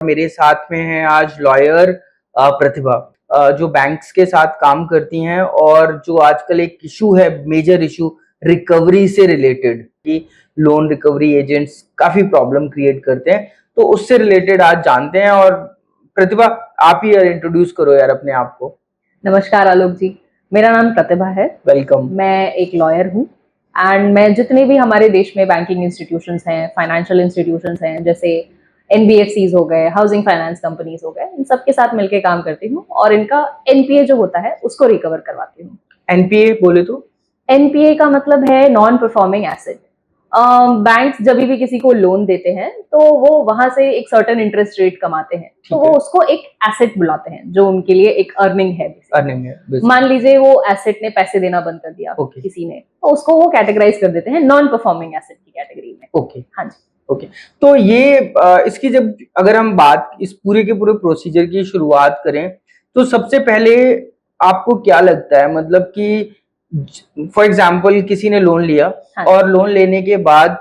मेरे साथ में है आज लॉयर प्रतिभा, जो बैंक्स के साथ काम करती हैं और जो आजकल एक इशू है, मेजर इशू रिकवरी से रिलेटेड, कि लोन रिकवरी एजेंट्स काफी प्रॉब्लम क्रिएट करते हैं, तो उससे रिलेटेड आज जानते हैं। और प्रतिभा, आप ही यार इंट्रोड्यूस करो यार अपने आप को। नमस्कार आलोक जी, मेरा नाम प्रतिभा है। वेलकम। मैं एक लॉयर हूँ एंड मैं जितने भी हमारे देश में बैंकिंग इंस्टीट्यूशंस हैं, फाइनेंशियल इंस्टीट्यूशंस हैं, जैसे एनबीएफसीज हो गए, हाउसिंग फाइनेंस कंपनीज हो गए, इन सब के साथ मिलकर काम करती हूँ और इनका एनपीए जो होता है उसको रिकवर करवाती हूँ। एनपीए बोले तो? एनपीए का मतलब है नॉन परफॉर्मिंग एसेट। बैंक्स जब भी किसी को लोन देते हैं तो वो वहां से एक सर्टेन इंटरेस्ट रेट कमाते हैं, तो वो उसको एक एसेट बुलाते हैं जो उनके लिए एक अर्निंग है। मान लीजिए वो एसेट ने पैसे देना बंद कर दिया किसी ने, तो उसको वो कैटेगराइज कर देते हैं नॉन परफॉर्मिंग एसेट की कैटेगरी में। ओके, हाँ जी। ओके, तो ये इसकी जब अगर हम बात इस पूरे के पूरे प्रोसीजर की शुरुआत करें, तो सबसे पहले आपको क्या लगता है, मतलब कि फॉर एग्जाम्पल किसी ने लोन लिया और लोन लेने के बाद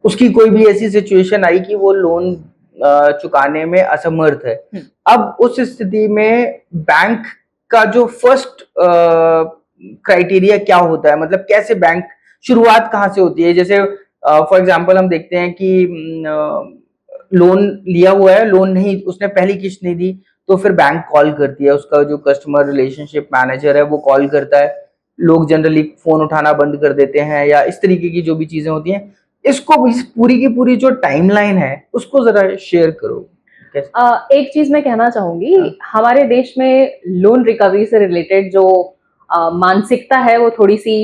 उसकी कोई भी ऐसी सिचुएशन आई कि वो लोन चुकाने में असमर्थ है, अब उस स्थिति में बैंक का जो फर्स्ट क्राइटेरिया क्या होता है, मतलब कैसे बैंक शुरुआत कहाँ से होती है? जैसे फॉर एग्जाम्पल हम देखते हैं कि लोन लिया हुआ है, लोन नहीं, उसने पहली किस्त नहीं दी, तो फिर बैंक कॉल करती है, उसका जो कस्टमर रिलेशनशिप मैनेजर है वो कॉल करता है, लोग जनरली फोन उठाना बंद कर देते हैं, या इस तरीके की जो भी चीजें होती हैं। इसको इस पूरी की पूरी जो टाइमलाइन है उसको जरा शेयर करो। एक चीज मैं कहना चाहूंगी, हमारे देश में लोन रिकवरी से रिलेटेड जो मानसिकता है वो थोड़ी सी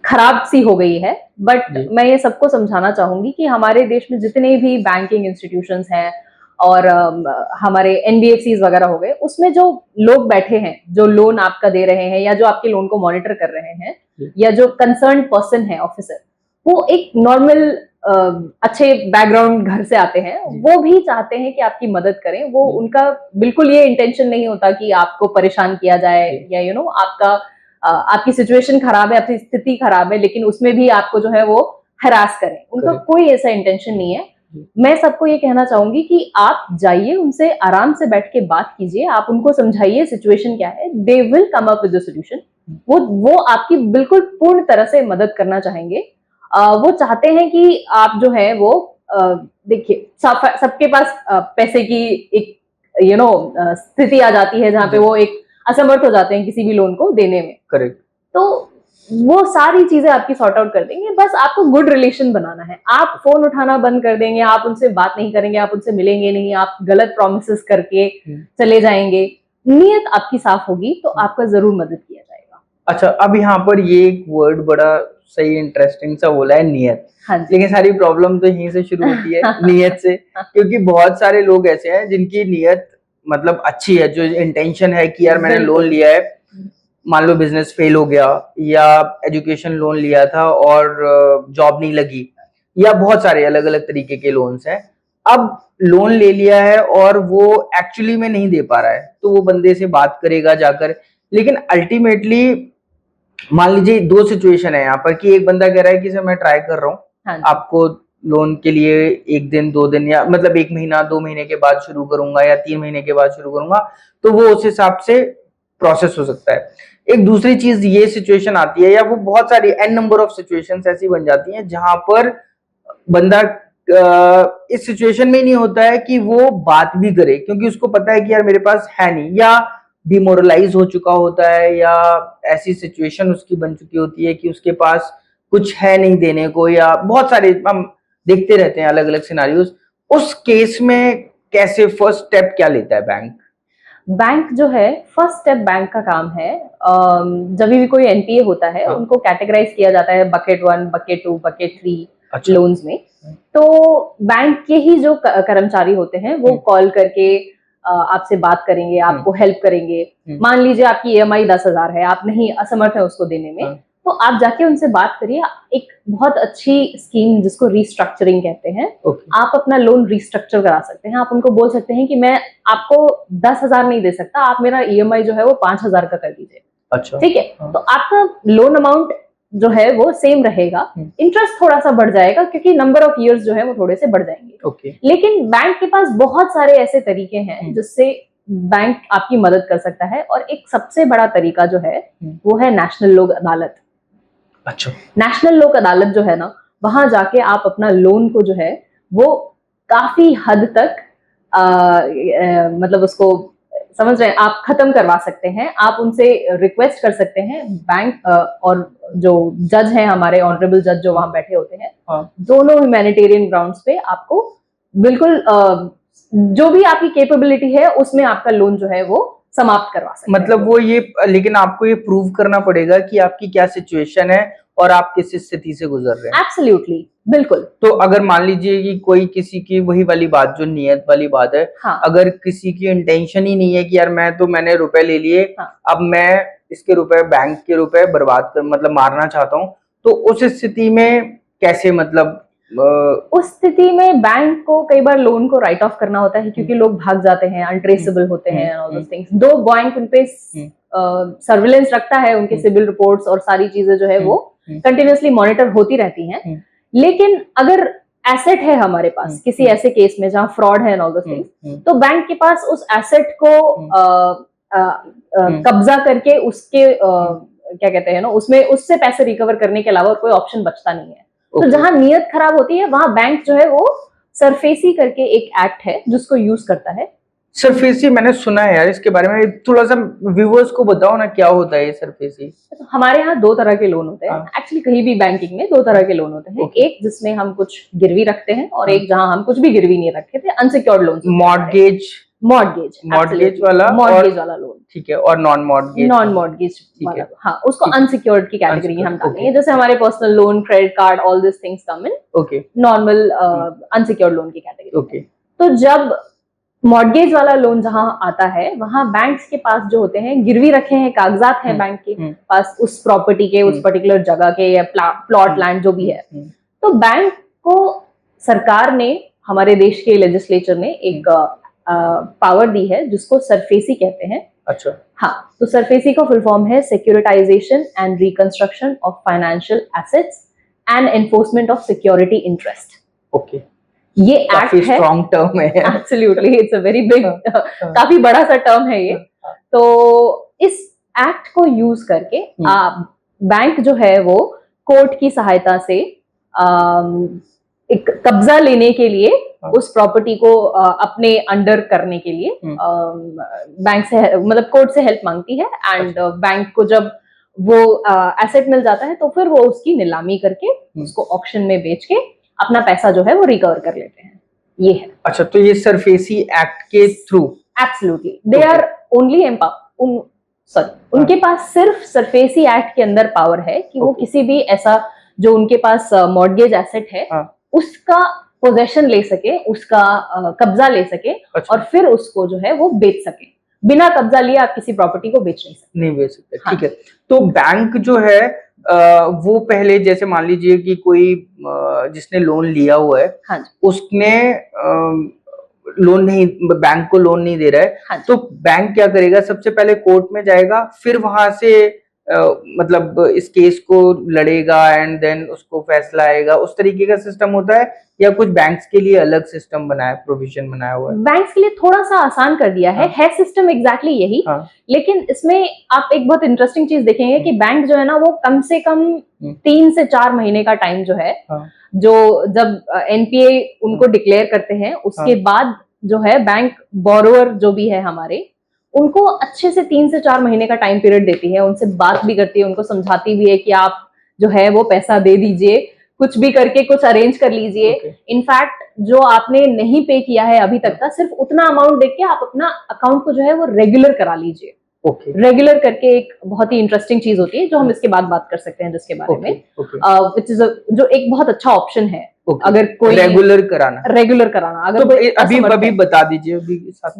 खराब सी हो गई है, बट मैं ये सबको समझाना चाहूंगी कि हमारे देश में जितने भी बैंकिंग इंस्टीट्यूशंस हैं और हमारे एनबीएफसीज वगैरह हो गए, उसमें जो लोग बैठे हैं, जो लोन आपका दे रहे हैं या जो आपके लोन को मॉनिटर कर रहे हैं, या जो कंसर्न पर्सन है ऑफिसर, वो एक नॉर्मल अच्छे बैकग्राउंड घर से आते हैं, वो भी चाहते हैं कि आपकी मदद करें। वो उनका बिल्कुल ये इंटेंशन नहीं होता कि आपको परेशान किया जाए या आपकी सिचुएशन खराब है, आपकी स्थिति खराब है, लेकिन उसमें भी आपको जो है वो हरास करें, उनका कोई ऐसा इंटेंशन नहीं है। मैं सबको ये कहना चाहूंगी कि आप जाइए, उनसे आराम से बैठ के बात कीजिए, आप उनको समझाइए सिचुएशन क्या है, they will come up with the solution. वो आपकी बिल्कुल पूर्ण तरह से मदद करना चाहेंगे। वो चाहते हैं कि आप जो है वो देखिए, सबके पास पैसे की एक स्थिति आ जाती है जहाँ पे वो एक असमर्थ हो जाते हैं किसी भी लोन को देने में। करेक्ट। तो वो सारी चीजें आपकी सॉर्ट आउट कर देंगे, बस आपको गुड रिलेशन बनाना है। आप फोन उठाना बंद कर देंगे, आप उनसे बात नहीं करेंगे, आप उनसे मिलेंगे नहीं, आप गलत प्रॉमिसेस करके चले जाएंगे, नियत आपकी साफ होगी तो आपका जरूर मदद किया जाएगा। अच्छा, अब यहाँ पर ये एक वर्ड बड़ा सही इंटरेस्टिंग सा बोला है, नियत। हाँ, लेकिन सारी प्रॉब्लम तो यहीं से शुरू होती है नियत से, क्योंकि बहुत सारे लोग ऐसे हैं जिनकी नियत मतलब अच्छी है, जो इंटेंशन है कि यार मैंने लोन लिया है, मान लो बिजनेस फेल हो गया, या एजुकेशन लोन लिया था और जॉब नहीं लगी, या बहुत सारे अलग अलग तरीके के लोन्स हैं। अब लोन ले लिया है और वो एक्चुअली में नहीं दे पा रहा है, तो वो बंदे से बात करेगा जाकर, लेकिन अल्टीमेटली मान लीजिए दो सिचुएशन है यहाँ पर, कि एक बंदा कह रहा है कि सर मैं ट्राई कर रहा हूँ, आपको लोन के लिए 1 दिन 2 दिन या मतलब 1 महीना 2 महीने के बाद शुरू करूंगा या 3 महीने के बाद शुरू करूंगा, तो वो उस हिसाब से प्रोसेस हो सकता है। एक दूसरी चीज ये सिचुएशन आती है, या वो बहुत सारी एन नंबर ऑफ सिचुएशंस ऐसी बन जाती हैं जहां पर बंदा इस सिचुएशन में नहीं होता है कि वो बात भी करे, क्योंकि उसको पता है कि यार मेरे पास है नहीं, या डिमोरलाइज हो चुका होता है, या ऐसी सिचुएशन उसकी बन चुकी होती है कि उसके पास कुछ है नहीं देने को, या बहुत सारे हम देखते रहते हैं अलग अलग सिनारियोज। उस केस में कैसे फर्स्ट स्टेप क्या लेता है बैंक? बैंक जो है, फर्स्ट स्टेप बैंक का काम है, जब भी कोई एनपीए होता है उनको कैटेगराइज किया जाता है बकेट 1, बकेट 2, बकेट 3 लोन्स में। तो बैंक के ही जो कर्मचारी होते हैं वो कॉल करके आपसे बात करेंगे, आपको हेल्प करेंगे। मान लीजिए आपकी ईएमआई 10,000 है, आप नहीं असमर्थ है उसको देने में, तो आप जाके उनसे बात करिए। एक बहुत अच्छी स्कीम जिसको रिस्ट्रक्चरिंग कहते हैं, आप अपना लोन रिस्ट्रक्चर करा सकते हैं। आप उनको बोल सकते हैं कि मैं आपको 10,000 नहीं दे सकता, आप मेरा ईएमआई जो है वो 5,000 का कर दीजिए। अच्छा, ठीक है। तो आपका लोन अमाउंट जो है वो सेम रहेगा, इंटरेस्ट थोड़ा सा बढ़ जाएगा क्योंकि नंबर ऑफ ईयर्स जो है वो थोड़े से बढ़ जाएंगे। ओके। लेकिन बैंक के पास बहुत सारे ऐसे तरीके हैं जिससे बैंक आपकी मदद कर सकता है, और एक सबसे बड़ा तरीका जो है वो है नेशनल लोक अदालत। अच्छा। नेशनल लोक अदालत जो है ना, वहां जाके आप अपना लोन को जो है वो काफी हद तक मतलब उसको समझ रहे हैं, आप खत्म करवा सकते हैं। आप उनसे रिक्वेस्ट कर सकते हैं, बैंक और जो जज हैं हमारे ऑनरेबल जज जो वहां बैठे होते हैं, दोनों ह्यूमैनिटेरियन ग्राउंड्स पे आपको बिल्कुल जो भी आपकी कैपेबिलिटी है उसमें आपका लोन जो है वो समाप्त करवा सकते हैं। मतलब वो ये, लेकिन आपको ये प्रूव करना पड़ेगा कि आपकी क्या सिचुएशन है और आप किस स्थिति से गुजर रहे हैं। एब्सोल्युटली, बिल्कुल। तो अगर मान लीजिए कि कोई किसी की, वही वाली बात जो नियत वाली बात है, हाँ। अगर किसी की इंटेंशन ही नहीं है कि यार मैंने रुपए ले लिए, हाँ। अब मैं इसके रुपए, बैंक के रुपए बर्बाद कर, मतलब मारना चाहता हूँ, तो उस स्थिति में कैसे, मतलब उस स्थिति में बैंक को कई बार लोन को राइट ऑफ करना होता है क्योंकि लोग भाग जाते हैं, अनट्रेसेबल होते हैं, ऑल दोस थिंग्स। दो बैंक उन पे सर्विलेंस रखता है, उनके सिविल रिपोर्ट्स और सारी चीजें जो है वो कंटिन्यूअसली मॉनिटर होती रहती हैं। लेकिन अगर एसेट है हमारे पास किसी ऐसे केस में जहां फ्रॉड है, ऑल दोस थिंग्स, तो बैंक के पास उस एसेट को कब्जा करके उसके क्या कहते हैं ना, उसमें उससे पैसे रिकवर करने के अलावा कोई ऑप्शन बचता नहीं है। तो जहां नियत खराब होती है वहां बैंक जो है वो सरफेसी करके एक एक्ट है जिसको यूज करता है। सरफेसी मैंने सुना है यार, इसके बारे में थोड़ा सा व्यूअर्स को बताओ ना, क्या होता है ये सरफेसी? तो हमारे यहाँ दो तरह के लोन होते हैं। एक्चुअली कहीं भी बैंकिंग में दो तरह के लोन होते हैं। एक जिसमें हम कुछ गिरवी रखते हैं और एक जहां हम कुछ भी गिरवी नहीं रखते थे, अनसिक्योर्ड लोन। मॉर्गेज वाला लोन, ठीक है, और नॉन मॉर्गेज वाला, हाँ, उसको अनसिक्योर्ड की कैटेगरी हम डालेंगे। जैसे हमारे personal loan, credit card, all this things come in normal unsecured loan की कैटेगरी। तो जब मॉर्गेज वाला लोन जहां आता है, वहां बैंक्स के पास जो होते हैं, गिरवी रखे हैं, कागजात हैं बैंक के पास उस प्रॉपर्टी के, उस पर्टिकुलर जगह के या प्लॉट लैंड जो भी है। तो बैंक को सरकार ने, हमारे देश के लेजिस्लेचर ने एक पावर दी है जिसको सरफेसी कहते हैं। अच्छा। हाँ, तो सरफेसी का फुल फॉर्म है securitisation and reconstruction of financial assets and enforcement of security interest. Okay. ये एक्ट है, स्ट्रॉन्ग टर्म है। Absolutely, it's a very big, काफी बड़ा सा टर्म है ये। तो इस एक्ट को यूज करके बैंक जो है वो कोर्ट की सहायता से एक कब्जा लेने के लिए, उस प्रॉपर्टी को अपने अंडर करने के लिए बैंक से, मतलब कोर्ट से हेल्प मांगती है। एंड बैंक को जब वो एसेट मिल जाता है तो फिर वो उसकी नीलामी करके उसको ऑक्शन में बेच के अपना पैसा जो है वो रिकवर कर लेते हैं। ये है। अच्छा, तो ये सरफेसी एक्ट के through? Absolutely, they are only उनके पास सिर्फ सरफेसी एक्ट के अंदर पावर है कि वो किसी भी ऐसा जो उनके पास मॉर्गेज एसेट है उसका पोजेशन ले सके, उसका कब्जा ले सके। अच्छा। और फिर उसको जो है वो बेच सके। बिना कब्जा लिए आप किसी प्रॉपर्टी को बेच नहीं बेच सकते। हाँ। ठीक है। तो बैंक जो है वो पहले, जैसे मान लीजिए कि कोई जिसने लोन लिया हुआ है, हाँ, उसने लोन नहीं, बैंक को लोन नहीं दे रहा है, हाँ, तो बैंक क्या करेगा? सबसे पहले कोर्ट में जाएगा, फिर वहां से मतलब इस केस को लड़ेगा एंड देन उसको फैसला आएगा, उस तरीके का सिस्टम होता है? या कुछ बैंक्स के लिए अलग सिस्टम बनाया, प्रोविजन बनाया हुआ है? बैंक्स के लिए थोड़ा सा आसान कर दिया है। हाँ। है सिस्टम एग्जैक्टली यही। हाँ। लेकिन इसमें आप एक बहुत इंटरेस्टिंग चीज देखेंगे कि बैंक जो है ना वो कम से कम 3 से 4 महीने का टाइम जो है, हाँ, जो जब एनपीए उनको डिक्लेयर करते हैं उसके बाद जो है बैंक बोरोवर जो भी है हमारे, उनको अच्छे से 3 से 4 महीने का टाइम पीरियड देती है, उनसे बात भी करती है, उनको समझाती भी है कि आप जो है वो पैसा दे दीजिए, कुछ भी करके कुछ अरेंज कर लीजिए। इनफैक्ट जो आपने नहीं पे किया है अभी तक का, सिर्फ उतना अमाउंट देख के आप अपना अकाउंट को जो है वो रेगुलर करा लीजिए। रेगुलर करके एक बहुत ही इंटरेस्टिंग चीज होती है जो हम इसके बाद बात कर सकते हैं, जिसके बारे में विच इज जो एक बहुत अच्छा ऑप्शन है। अगर कोई रेगुलर कराना अगर तो अभी बता दीजिए।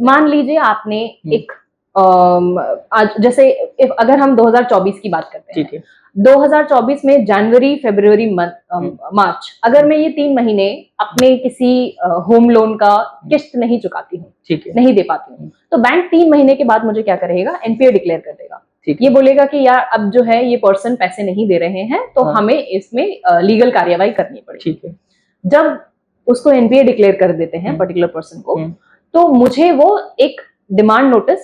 मान लीजिए आपने एक आज जैसे अगर हम 2024 की बात करते हैं, 2024 में जनवरी, फरवरी, मार्च, अगर मैं ये 3 महीने अपने किसी होम लोन का किस्त नहीं चुकाती हूँ, नहीं दे पाती हूँ, तो बैंक 3 महीने के बाद मुझे क्या करेगा? एनपीए डिक्लेयर कर देगा। ठीक ये बोलेगा कि यार अब जो है ये पर्सन पैसे नहीं दे रहे हैं, तो हाँ। हमें इसमें लीगल कार्यवाही करनी पड़ेगी। ठीक है। जब उसको एनपीए डिक्लेयर कर देते हैं पर्टिकुलर पर्सन को, तो मुझे वो एक डिमांड नोटिस,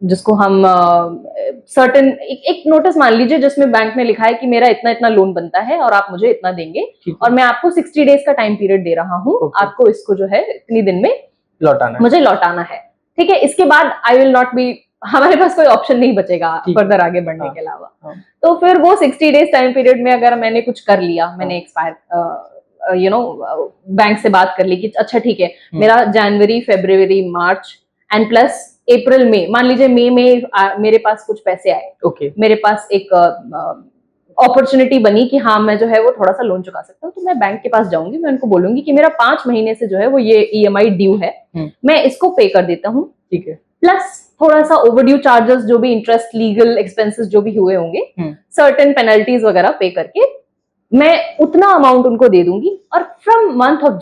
जिसको हम सर्टेन एक नोटिस मान लीजिए जिसमें बैंक में लिखा है कि मेरा इतना इतना लोन बनता है और आप मुझे इतना देंगे, और मैं आपको 60 डेज का टाइम पीरियड दे रहा हूँ, आपको इसको जो है इतनी दिन में मुझे लौटाना है। ठीक है, इसके बाद आई विल नॉट बी, हमारे पास कोई ऑप्शन नहीं बचेगा फर्दर आगे बढ़ने के अलावा। तो फिर वो 60 डेज टाइम पीरियड में अगर मैंने कुछ कर लिया, मैंने एक्सपायर बैंक से बात कर ली कि अच्छा ठीक है, मेरा जनवरी, फरवरी, मार्च एंड प्लस अप्रैल में, मान लीजिए मई में मेरे पास कुछ पैसे आए, मेरे पास एक अपॉर्चुनिटी बनी कि हाँ मैं जो है वो थोड़ा सा लोन चुका सकता हूँ, तो मैं बैंक के पास जाऊंगी, मैं उनको बोलूंगी कि मेरा 5 महीने से जो है वो ये ईएमआई ड्यू है, मैं इसको पे कर देता हूँ। ठीक है, प्लस थोड़ा सा ओवरड्यू चार्जेस, जो भी इंटरेस्ट, लीगल एक्सपेंसेस जो भी हुए होंगे, सर्टेन पेनल्टीज वगैरह पे करके मैं उतना अमाउंट उनको दे दूंगी, और फ्रॉम मंथ ऑफ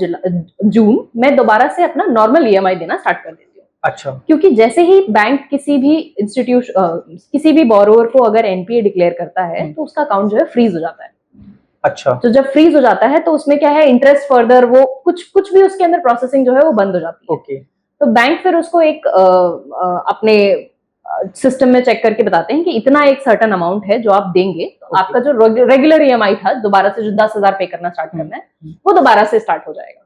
जून मैं दोबारा से अपना नॉर्मल ईएमआई देना स्टार्ट कर देती हूँ। अच्छा। क्योंकि जैसे ही बैंक किसी भी किसी भी बोरोवर को अगर एनपीए डिक्लेयर करता है, तो उसका अकाउंट जो है फ्रीज हो जाता है। अच्छा। तो जब फ्रीज हो जाता है तो उसमें क्या है, इंटरेस्ट फर्दर वो कुछ भी उसके अंदर प्रोसेसिंग जो है वो बंद हो जाती है। ओके। तो बैंक फिर उसको एक अपने सिस्टम में चेक करके बताते हैं कि इतना एक सर्टेन अमाउंट है जो आप देंगे, तो आपका जो रेगुलर ईएमआई था, दोबारा से जो 10,000 पे करना स्टार्ट करना है, वो दोबारा से स्टार्ट हो जाएगा।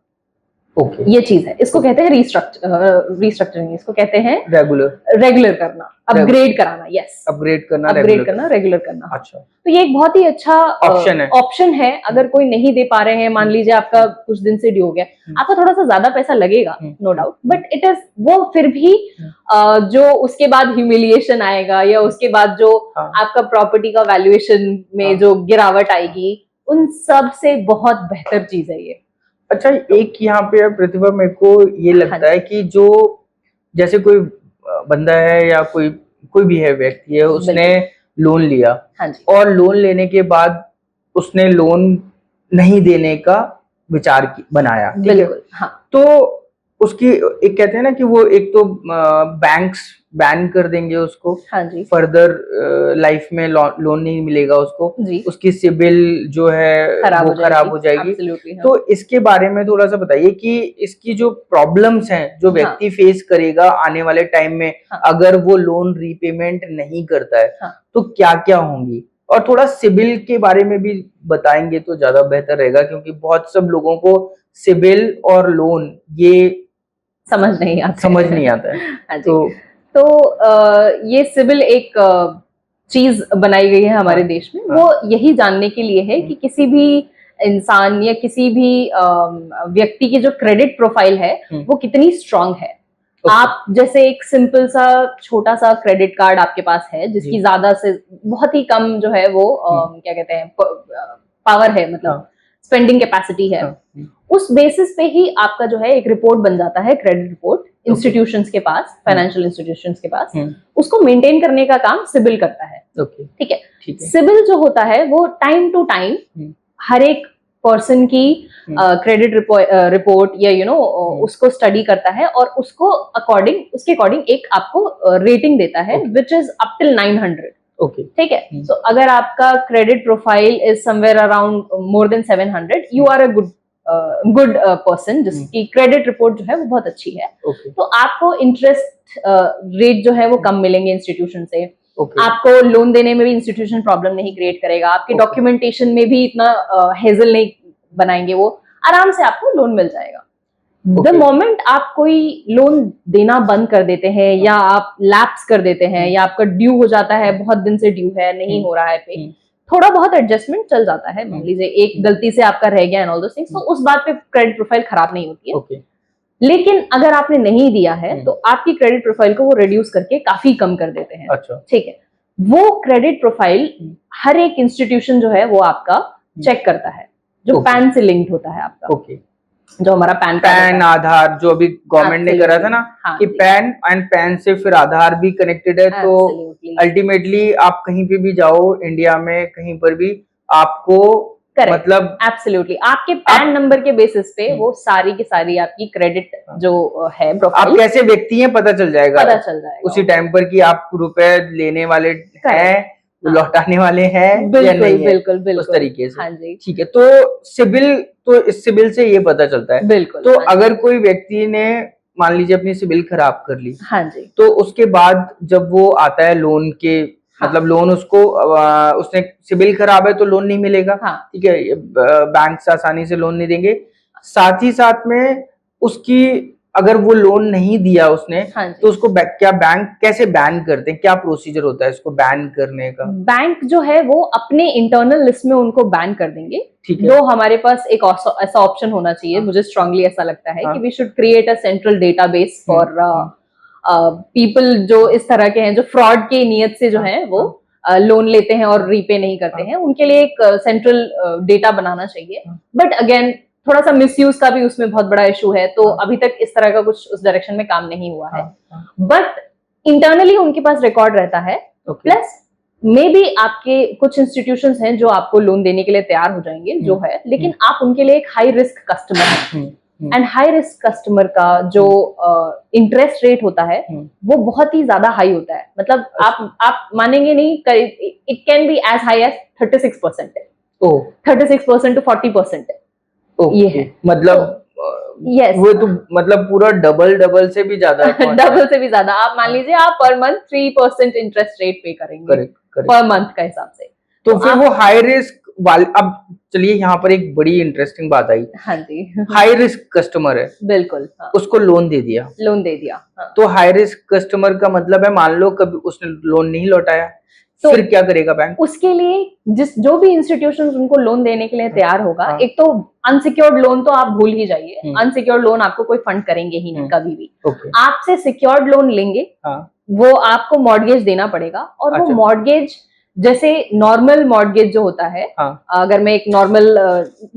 ओके। ये चीज है, इसको कहते हैं रिस्ट्रक्चरिंग, इसको कहते हैं रेगुलर करना, अपग्रेड कराना। यस, अपग्रेड करना, रेगुलर करना। अच्छा। तो ये एक बहुत ही अच्छा ऑप्शन है अगर कोई नहीं दे पा रहे हैं, मान लीजिए आपका कुछ दिन से ड्यू हो गया, आपका थोड़ा सा ज्यादा पैसा लगेगा, no doubt, but it is वो फिर भी जो उसके बाद ह्यूमिलिएशन आएगा, या उसके बाद जो आपका प्रॉपर्टी का वैल्यूएशन में जो गिरावट आएगी, उन सब से बहुत बेहतर चीज है ये। अच्छा, एक यहाँ पे प्रतिभा, मेरे को ये लगता है कि जो जैसे कोई बंदा है या कोई भी है, व्यक्ति है, उसने लोन लिया, और लोन लेने के बाद उसने लोन नहीं देने का विचार बनाया, ठीक है, तो उसकी एक कहते हैं ना कि वो एक तो बैंक्स बैन कर देंगे उसको, फर्दर लाइफ में लोन नहीं मिलेगा उसको, उसकी सिबिल जो है वो खराब हो जाएगी। तो इसके बारे में थोड़ा सा बताइए कि इसकी जो प्रॉब्लम्स हैं जो व्यक्ति फेस करेगा आने वाले टाइम में, अगर वो लोन रीपेमेंट नहीं करता है, तो क्या क्या होंगी, और थोड़ा सिबिल के बारे में भी बताएंगे तो ज्यादा बेहतर रहेगा, क्योंकि बहुत सब लोगों को सिबिल और लोन ये समझ नहीं आता है। तो ये सिबिल एक चीज बनाई गई है हमारे देश में, वो यही जानने के लिए है कि किसी भी इंसान या किसी भी व्यक्ति की जो क्रेडिट प्रोफाइल है वो कितनी स्ट्रांग है। आप जैसे एक सिंपल सा छोटा सा क्रेडिट कार्ड आपके पास है, जिसकी ज्यादा से बहुत ही कम जो है वो क्या कहते हैं पावर है, मतलब स्पेंडिंग कैपेसिटी है, उस बेसिस पे ही आपका जो है एक रिपोर्ट बन जाता है, क्रेडिट रिपोर्ट, इंस्टीट्यूशंस के पास, फाइनेंशियल इंस्टीट्यूशंस के पास। उसको मेंटेन करने का काम सिबिल करता है। ठीक है। सिबिल जो होता है वो टाइम टू टाइम हर एक पर्सन की क्रेडिट रिपोर्ट या उसको स्टडी करता है, और उसको उसके अकॉर्डिंग एक आपको रेटिंग देता है, विच इज अप टिल 900। ठीक है। सो अगर आपका credit profile is somewhere around more than 700, you are a good person, जिसकी क्रेडिट रिपोर्ट जो है वो बहुत अच्छी है। तो आपको इंटरेस्ट रेट जो है वो कम मिलेंगे इंस्टीट्यूशन से। आपको लोन देने में भी इंस्टीट्यूशन प्रॉब्लम नहीं क्रिएट करेगा, आपके डॉक्यूमेंटेशन में भी इतना हेजल नहीं बनाएंगे, वो आराम से आपको लोन मिल जाएगा। द मोमेंट आप कोई लोन देना बंद कर देते हैं, या आप लैप्स कर देते हैं, या आपका ड्यू हो जाता है, बहुत दिन से ड्यू है, नहीं हो रहा है पे, थोड़ा बहुत एडजस्टमेंट चल जाता है, मान लीजिए एक गलती से आपका रह गया एंड ऑल दोस थिंग्स, तो उस बात पे क्रेडिट प्रोफाइल खराब नहीं होती है। लेकिन अगर आपने नहीं दिया है तो आपकी क्रेडिट प्रोफाइल को वो रिड्यूस करके काफी कम कर देते हैं। अच्छा। ठीक है। वो क्रेडिट प्रोफाइल हर एक इंस्टीट्यूशन जो है वो आपका चेक करता है, जो पैन से लिंक्ड होता है आपका। जो हमारा पैन आधार जो अभी गवर्नमेंट ने करा था ना, कि पैन एंड पैन से फिर आधार भी कनेक्टेड है, तो अल्टीमेटली आप कहीं पे भी जाओ इंडिया में, कहीं पर भी आपको करेक्ट, मतलब एब्सोल्युटली आपके पैन नंबर के बेसिस पे वो सारी की सारी आपकी क्रेडिट जो है आप प्रोफाइल कैसे व्यक्ति हैं पता चल जाएगा पता चल जाएगा उसी टाइम पर कि आप रुपए लेने वाले हैं, हाँ। लौटाने वाले हैं या बिल्कुल नहीं है, बिल्कुल उस बिल्कुल तरीके से। हाँ जी ठीक है, तो सिबिल, तो इस सिबिल से ये पता चलता है। बिल्कुल तो हाँ जी, अगर कोई व्यक्ति ने मान लीजिए अपनी सिबिल खराब कर ली, हाँ जी तो उसके बाद जब वो आता है लोन के, हाँ, मतलब लोन उसको उसने सिबिल खराब है तो लोन नहीं मिलेगा, हाँ ठीक है, बैंक आसानी से लोन नहीं देंगे। साथ ही साथ में उसकी, अगर वो लोन नहीं दिया उसने, हाँ जी तो उसको क्या बैंक कैसे बैन करते हैं, क्या प्रोसीजर होता है इसको बैन करने का? बैंक जो है वो अपने इंटरनल लिस्ट में उनको बैन कर देंगे। ठीक है। दो हमारे पास एक ऐसा ऑप्शन होना चाहिए, हाँ। मुझे स्ट्रांगली ऐसा लगता है हाँ। कि we should create a central database for hmm. People जो इस तरह के हैं, जो फ्रॉड की नीयत से जो है वो लोन लेते हैं और रीपे नहीं करते हैं, उनके लिए एक सेंट्रल डेटा बनाना चाहिए। बट अगेन थोड़ा सा मिसयूज का भी उसमें बहुत बड़ा इशू है, तो अभी तक इस तरह का कुछ उस डायरेक्शन में काम नहीं हुआ है। बट इंटरनली उनके पास रिकॉर्ड रहता है। प्लस मे बी आपके कुछ इंस्टीट्यूशंस हैं जो आपको लोन देने के लिए तैयार हो जाएंगे, जो है, लेकिन आप उनके लिए एक हाई रिस्क कस्टमर हैं। एंड हाई रिस्क कस्टमर का जो इंटरेस्ट रेट होता है वो बहुत ही ज्यादा हाई होता है। मतलब आप मानेंगे नहीं, it can be as high as 36% है, 36% टू 40% है। ये है मतलब यस वो तो मतलब पूरा डबल से भी ज्यादा डबल से भी ज्यादा। आप मान लीजिए आप पर मंथ 3% इंटरेस्ट रेट पे करेंगे पर मंथ का हिसाब से, तो फिर वो हाई रिस्क वाले। अब चलिए यहाँ पर एक बड़ी इंटरेस्टिंग बात आई। हाँ जी हाई रिस्क कस्टमर है, बिल्कुल हाँ, उसको लोन दे दिया, हाँ। तो हाई रिस्क कस्टमर का मतलब है, मान लो कभी उसने लोन नहीं लौटाया, तो फिर क्या करेगा बैंक? उसके लिए जो भी इंस्टीट्यूशन उनको लोन देने के लिए तैयार होगा, हाँ। एक तो अनसिक्योर्ड लोन तो आप भूल ही जाइए, अनसिक्योर्ड लोन आपको कोई फंड करेंगे ही नहीं कभी भी। आपसे सिक्योर्ड लोन लेंगे, वो आपको मॉर्गेज देना पड़ेगा, और वो मॉर्गेज जैसे नॉर्मल मॉर्गेज जो होता है, अगर मैं एक नॉर्मल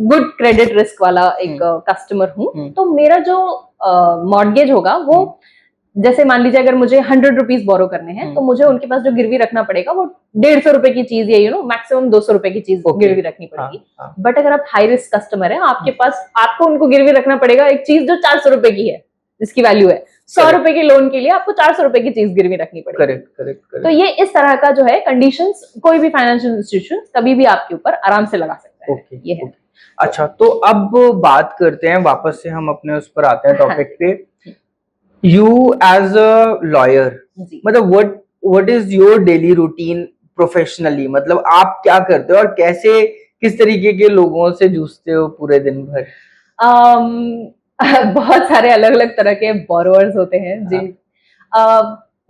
गुड क्रेडिट रिस्क वाला एक कस्टमर हूँ, तो मेरा जो मॉर्गेज होगा वो, जैसे मान लीजिए अगर मुझे 100 रुपीज बोरो करने हैं, तो मुझे उनके पास जो गिरवी रखना पड़ेगा वो 150 रुपए की चीज या मैक्सिमम 200 रुपए की चीज गिरवी रखनी पड़ेगी। बट अगर आप हाई रिस्क कस्टमर है, आपके पास, आपको उनको गिरवी रखना पड़ेगा एक चीज जो 400 रुपए की है, जिसकी वैल्यू है 100 रुपए के लोन के लिए आपको 400 रुपए की चीज गिरवी रखनी पड़ेगी। करेक्ट। तो ये इस तरह का जो है कंडीशंस कोई भी फाइनेंशियल इंस्टीट्यूशन कभी भी आपके ऊपर आराम से लगा सकता है। ये है। अच्छा, तो अब बात करते हैं, वापस से हम अपने उस पर आते हैं टॉपिक पे। You as a lawyer, मतलब what is your daily routine professionally, मतलब आप क्या करते हो और कैसे, किस तरीके के लोगों से जूझते हो पूरे दिन भर? बहुत सारे अलग अलग तरह के बोरोवर्स होते हैं जिन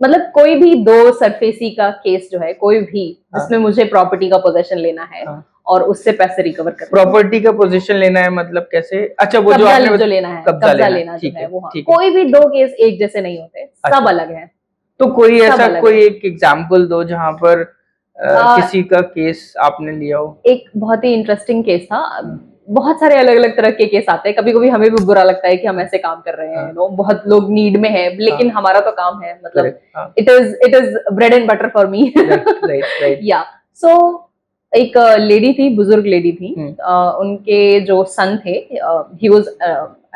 मतलब कोई भी दो सरफेसी का केस जो है, कोई भी जिसमें मुझे प्रॉपर्टी का पोजेशन लेना है और उससे पैसे रिकवर करना। प्रॉपर्टी का पोजीशन लेना है मतलब कैसे? अच्छा, वो जो आपने जो लेना है, कब्जा लेना जो है वो, कोई भी दो केस एक जैसे नहीं होते, सब अलग है। तो कोई ऐसा कोई एक एग्जांपल दो जहां पर किसी का केस आपने लिया हो। एक बहुत ही इंटरेस्टिंग केस था। बहुत सारे अलग अलग तरह के केस आते हैं, कभी कभी हमें भी बुरा लगता है कि हम ऐसे काम कर रहे हैं, बहुत लोग नीड में है, लेकिन हमारा तो काम है, मतलब it is bread and butter for me. या सो एक लेडी थी, बुजुर्ग लेडी थी, उनके जो सन थे, ही वाज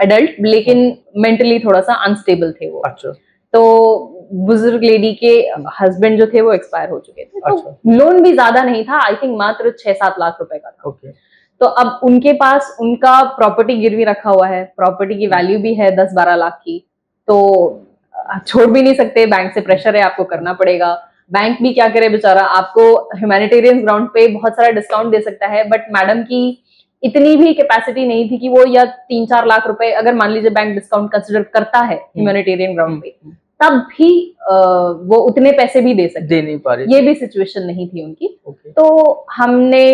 एडल्ट, लेकिन मेंटली थोड़ा सा अनस्टेबल थे वो। अच्छा। तो बुजुर्ग लेडी के हस्बैंड जो थे वो एक्सपायर हो चुके थे, तो लोन भी ज्यादा नहीं था, आई थिंक मात्र 6-7 लाख रुपए का था। तो अब उनके पास उनका प्रॉपर्टी गिरवी रखा हुआ है, प्रॉपर्टी की वैल्यू भी है 10-12 लाख की, तो छोड़ भी नहीं सकते, बैंक से प्रेशर है, आपको करना पड़ेगा। बैंक भी क्या करे बेचारा, आपको ह्यूमैनिटेरियन ग्राउंड पे बहुत सारा डिस्काउंट दे सकता है, बट मैडम की इतनी भी कैपेसिटी नहीं थी कि वो या 3-4 लाख रुपए, अगर मान लीजिए बैंक डिस्काउंट कंसिडर करता है ह्यूमैनिटेरियन ग्राउंड पे, तब भी वो उतने पैसे भी दे नहीं पा रही, ये भी सिचुएशन नहीं थी उनकी। तो हमने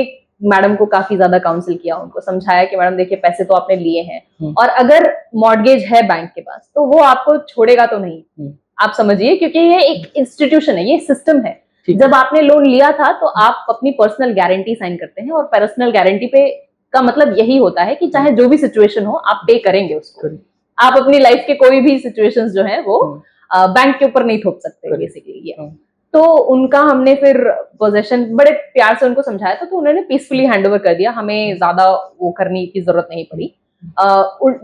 मैडम को काफी ज्यादा काउंसिल किया, उनको समझाया कि मैडम देखिए पैसे तो आपने लिए हैं, और अगर मॉर्गेज है बैंक के पास तो वो आपको छोड़ेगा तो नहीं, आप समझिए, क्योंकि ये एक इंस्टीट्यूशन है, ये सिस्टम है। जब आपने लोन लिया था तो आप अपनी पर्सनल गारंटी साइन करते हैं, और पर्सनल गारंटी पे का मतलब यही होता है कि चाहे जो भी सिचुएशन हो आप पे करेंगे उसको। आप अपनी लाइफ के कोई भी सिचुएशंस जो है वो बैंक के ऊपर नहीं थोप सकते बेसिकली। तो उनका हमने फिर पोजेशन बड़े प्यार से उनको समझाया था, तो उन्होंने पीसफुली हैंडओवर कर दिया, हमें ज्यादा वो करने की जरूरत नहीं पड़ी।